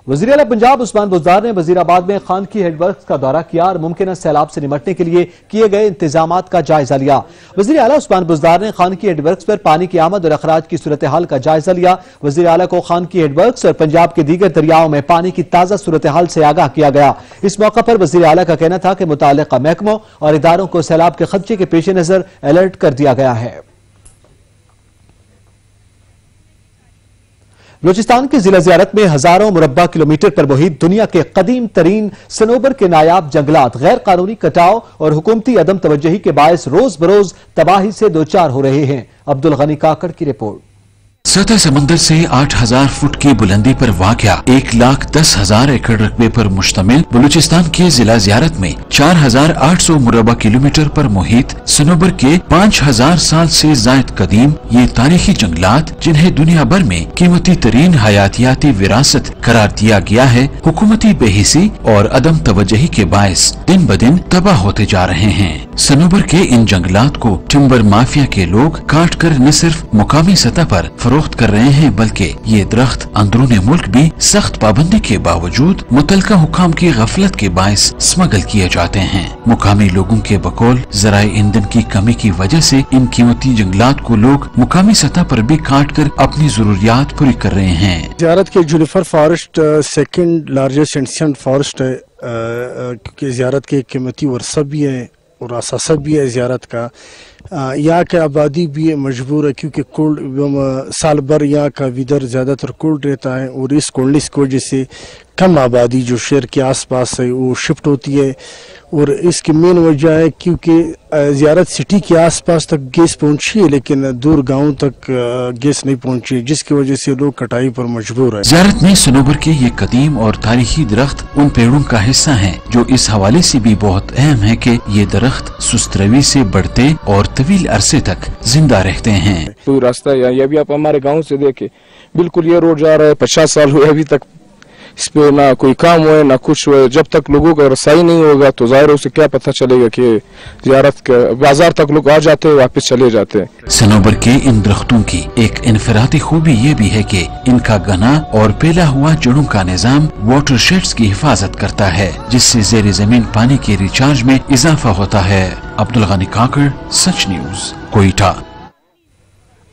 वज़ीर आला पंजाब उस्मान बुज़दार ने वज़ीराबाद में खानकी हेडवर्क्स का दौरा किया और मुमकिन सैलाब से निपटने के लिए किए गए इंतजामात का जायजा लिया। वज़ीर आला उस्मान बुज़दार ने खानकी हेडवर्क्स पर पानी की आमद और अखराज की सूरत हाल का जायजा लिया। वज़ीर आला को खानकी हेडवर्क्स और पंजाब के दीगर दरियाओं में पानी की ताज़ा सूरत हाल से आगाह किया गया। इस मौका पर वज़ीर आला का कहना था कि मुताल्लिक़ा महकमों और इदारों को सैलाब के खदशे के पेश नज़र अलर्ट कर दिया गया है। बलूचिस्तान की जिला ज़ियारत में हजारों मुरब्बा किलोमीटर पर मुहित दुनिया के कदीम तरीन सनोबर के नायाब जंगलात गैर कानूनी कटाव और हुकूमती अदम तवज्जुही के बायस रोज बरोज तबाही से दो चार हो रहे हैं। अब्दुल गनी काकड़ की रिपोर्ट। सतह समंदर से 8000 फुट की बुलंदी पर वाक़या 1,10,000 एकड़ रकबे पर मुश्तमिल बलूचिस्तान के जिला ज़ियारत में 4800 मुरबा किलोमीटर पर मुहित सनोबर के 5000 साल से जायद कदीम ये तारीखी जंगलात, जिन्हें दुनिया भर में कीमती तरीन हयातियाती विरासत करार दिया गया है, हुकूमती बेहिसी और अदम तवज्जुही के बायस दिन ब दिन तबाह होते जा रहे हैं। सनोबर के इन जंगलात को टिम्बर माफिया के लोग काट कर न सिर्फ मुकामी सतह पर फरोख्त कर रहे हैं, बल्कि ये दरख्त अंदरूनी मुल्क भी सख्त पाबंदी के बावजूद मुतलका हुकाम की गफलत के बायस स्मगल किए जाते हैं। मुकामी लोगों के बकौल जराए ईंधन की कमी की वजह से इन कीमती जंगलात को लोग मुकामी सतह पर भी काट कर अपनी जरूरियात पूरी कर रहे हैं। ज़ियारत के juniper forest second largest ancient forest है, क्योंकि ज़ियारत के कीमती वर्सा भी है और असासा भी है ज़ियारत का। यहाँ के आबादी भी मजबूर है, क्योंकि कोल्ड साल भर यहाँ का विदर ज़्यादातर कोल्ड रहता है और इस कोल्डनेस की वजह से कम आबादी जो शहर के आसपास है वो शिफ्ट होती है। और इसकी मेन वजह है क्योंकि ज़ियारत सिटी के आसपास तक गैस पहुंची है, लेकिन दूर गांवों तक गैस नहीं पहुंची, जिसकी वजह से लोग कटाई पर मजबूर है। ज़ियारत में सनोबर के ये कदीम और तारीखी दरख्त उन पेड़ों का हिस्सा हैं, जो इस हवाले से भी बहुत अहम है कि ये दरख्त सुस्त रवी से बढ़ते और तवील अरसे तक जिंदा रहते हैं। कोई रास्ता ये भी आप हमारे गाँव से देखे, बिल्कुल ये रोड जा रहा है, 50 साल हुए अभी तक इस पे ना कोई काम हुए ना कुछ हुए। जब तक लोगों का रसाई नहीं होगा तो जाहिर उसे क्या पता चलेगा कि ज़ियारत के बाजार तक लोग आ जाते हैं, वापस चले जाते हैं। सनोबर के इन दरख्तों की एक इनफरादी खूबी ये भी है कि इनका घना और फैला हुआ जड़ों का निजाम वाटर शेड्स की हिफाजत करता है, जिससे ज़ेर जमीन पानी के रिचार्ज में इजाफा होता है। अब्दुल गनी काकड़, सच न्यूज, कोयटा।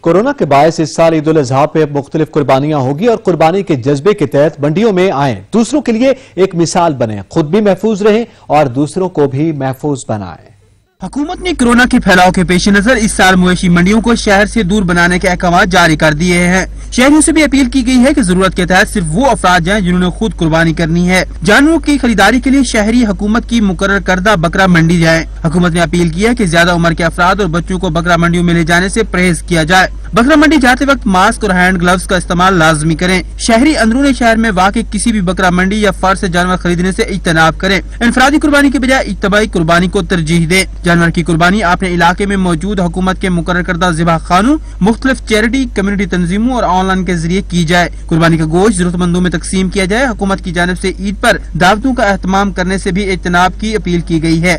कोरोना के बायस इस साल ईद उल अजहा पे मुख्तलिफ कुर्बानियां होगी और कुर्बानी के जज्बे के तहत मंडियों में आए, दूसरों के लिए एक मिसाल बने, खुद भी महफूज रहें और दूसरों को भी महफूज बनाएं। हुकूमत ने कोरोना के फैलाव के पेश नजर इस साल मवेशी मंडियों को शहर से दूर बनाने के अहकाम जारी कर दिए हैं। शहरियों से भी अपील की गई है कि जरूरत के तहत सिर्फ वो अफराद जाएं जिन्होंने खुद कुर्बानी करनी है। जानवरों की खरीदारी के लिए शहरी हुकूमत की मुकर्रर करदा बकरा मंडी जाएं। हुकूमत ने अपील की है कि ज्यादा उम्र के अफराद और बच्चों को बकरा मंडियों में ले जाने से परहेज किया जाए। बकरा मंडी जाते वक्त मास्क और हैंड ग्लव्स का इस्तेमाल लाजमी करें। शहरी अंदरूनी शहर में वाक़ किसी भी बकरा मंडी या फर्श से जानवर खरीदने से इज्तनाब करें। इनफरादी कुर्बानी के बजाय इज्तमाई कुर्बानी को तरजीह दें। जानवर की कुर्बानी अपने इलाके में मौजूद हुकूमत के मुकर्रर करदा ज़िबा खानों, मुख्तलिफ चैरिटी, कम्युनिटी तंजीमों और ऑनलाइन के जरिए की जाए। कुर्बानी का गोश्त जरूरतमंदों में तकसीम किया जाए। हुकूमत की जानिब से ईद पर दावतों का एहतमाम करने से भी इज्तनाब की अपील की गई है।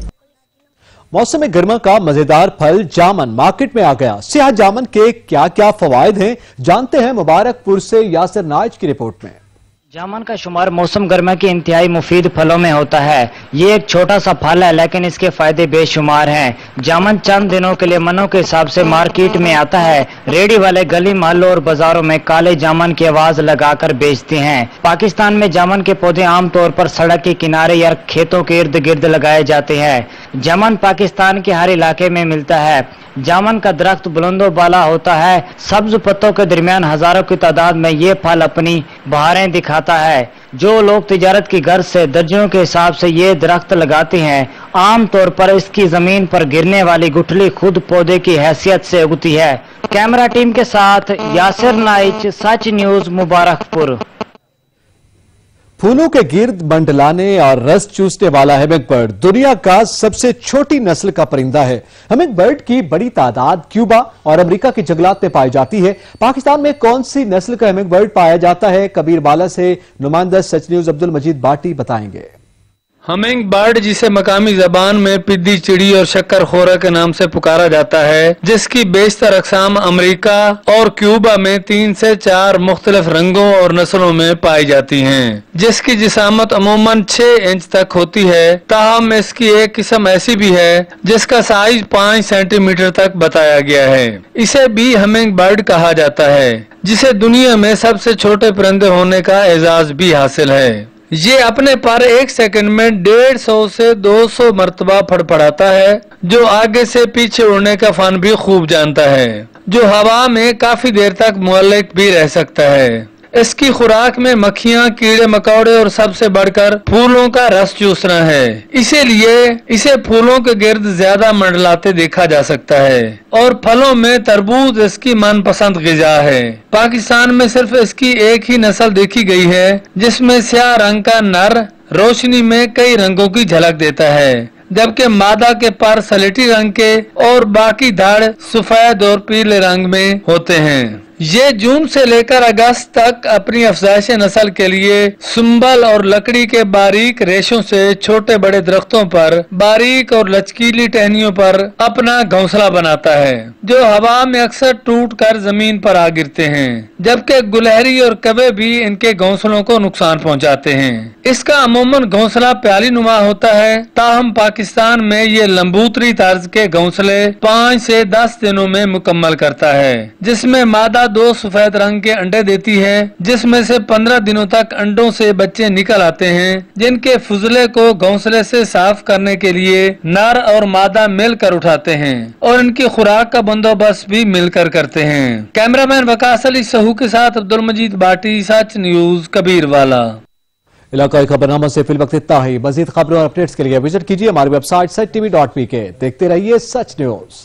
मौसम गर्मा का मजेदार फल जामन मार्केट में आ गया। सियाह जामन के क्या क्या फवायद हैं, जानते हैं मुबारकपुर से यासिर नाइज की रिपोर्ट में। जामन का शुमार मौसम गर्मा के इंतहाई मुफीद फलों में होता है। ये एक छोटा सा फल है लेकिन इसके फायदे बेशुमार हैं। जामन चंद दिनों के लिए मनों के हिसाब से मार्केट में आता है। रेडी वाले गली मोहल्लों और बाजारों में काले जामन की आवाज लगाकर बेचते हैं। पाकिस्तान में जामन के पौधे आमतौर पर सड़क के किनारे या खेतों के इर्द गिर्द लगाए जाते हैं। जामन पाकिस्तान के हर इलाके में मिलता है। जामन का दरख्त बुलंदो बाला होता है। सब्ज पत्तों के दरमियान हजारों की तादाद में ये फल अपनी बहारें दिखाता है। जो लोग तिजारत की गर्ज से दर्जनों के हिसाब से ये दरख्त लगाते हैं, आम तौर पर इसकी जमीन पर गिरने वाली गुठली खुद पौधे की हैसियत से उगती है। कैमरा टीम के साथ यासिर नाइच, सच न्यूज, मुबारकपुर। फूलों के गिर्द मंडलाने और रस चूसने वाला हमिंग बर्ड दुनिया का सबसे छोटी नस्ल का परिंदा है। हमिंग बर्ड की बड़ी तादाद क्यूबा और अमेरिका के जंगलात में पाई जाती है। पाकिस्तान में कौन सी नस्ल का हमिंग बर्ड पाया जाता है, कबीर बाला से नुमाइंदा सच न्यूज अब्दुल मजीद बाटी बताएंगे। हमिंग बर्ड, जिसे मकामी जबान में पिद्दी चिड़ी और शक्कर खोरा के नाम से पुकारा जाता है, जिसकी बेशतर अकसाम अमेरिका और क्यूबा में 3 से 4 मुख्तलिफ रंगों और नस्लों में पाई जाती हैं, जिसकी जिसामत अमूमन 6 इंच तक होती है। ताहम इसकी एक किस्म ऐसी भी है जिसका साइज 5 सेंटीमीटर तक बताया गया है। इसे भी हमिंग बर्ड कहा जाता है, जिसे दुनिया में सबसे छोटे परिंदे होने का एजाज भी हासिल है। ये अपने पर 1 सेकंड में 150 से 200 मरतबा फड़फड़ाता है, जो आगे से पीछे उड़ने का फन भी खूब जानता है, जो हवा में काफी देर तक मुअल्लिक भी रह सकता है। इसकी खुराक में मक्खियाँ, कीड़े मकोड़े और सबसे बढ़कर फूलों का रस चूसना है। इसीलिए इसे फूलों के गिर्द ज्यादा मंडलाते देखा जा सकता है और फलों में तरबूज इसकी मनपसंद ग़िज़ा है। पाकिस्तान में सिर्फ इसकी एक ही नस्ल देखी गई है, जिसमें स्याह रंग का नर रोशनी में कई रंगों की झलक देता है, जबकि मादा के पर सलेटी रंग के और बाकी धड़ सफेद और पीले रंग में होते हैं। ये जून से लेकर अगस्त तक अपनी अफजाइश नस्ल के लिए सुंबल और लकड़ी के बारीक रेशों से छोटे बड़े दरख्तों पर बारीक और लचकीली टहनियों पर अपना घोंसला बनाता है, जो हवा में अक्सर टूटकर जमीन पर आ गिरते हैं, जबकि गुलहरी और कबे भी इनके घोंसलों को नुकसान पहुंचाते हैं। इसका अमूमन घोंसला प्याली नुमा होता है, ताहम पाकिस्तान में ये लंबूतरी तर्ज के घोंसले 5 से 10 दिनों में मुकम्मल करता है, जिसमें मादा 2 सफेद रंग के अंडे देती है, जिसमें से 15 दिनों तक अंडों से बच्चे निकल आते हैं, जिनके फुजले को घोंसले से साफ करने के लिए नर और मादा मिलकर उठाते हैं और इनकी खुराक का बंदोबस्त भी मिलकर करते हैं। कैमरामैन वकास अली सहू के साथ अब्दुल मजीद बाटी, सच न्यूज, कबीर वाला। इलाकाई खबरनामा से फिल वक्त इतना ही। मजीद खबरों और अपडेट्स के लिए विजिट कीजिए हमारी वेबसाइट sach.tv.pk। देखते रहिए सच न्यूज।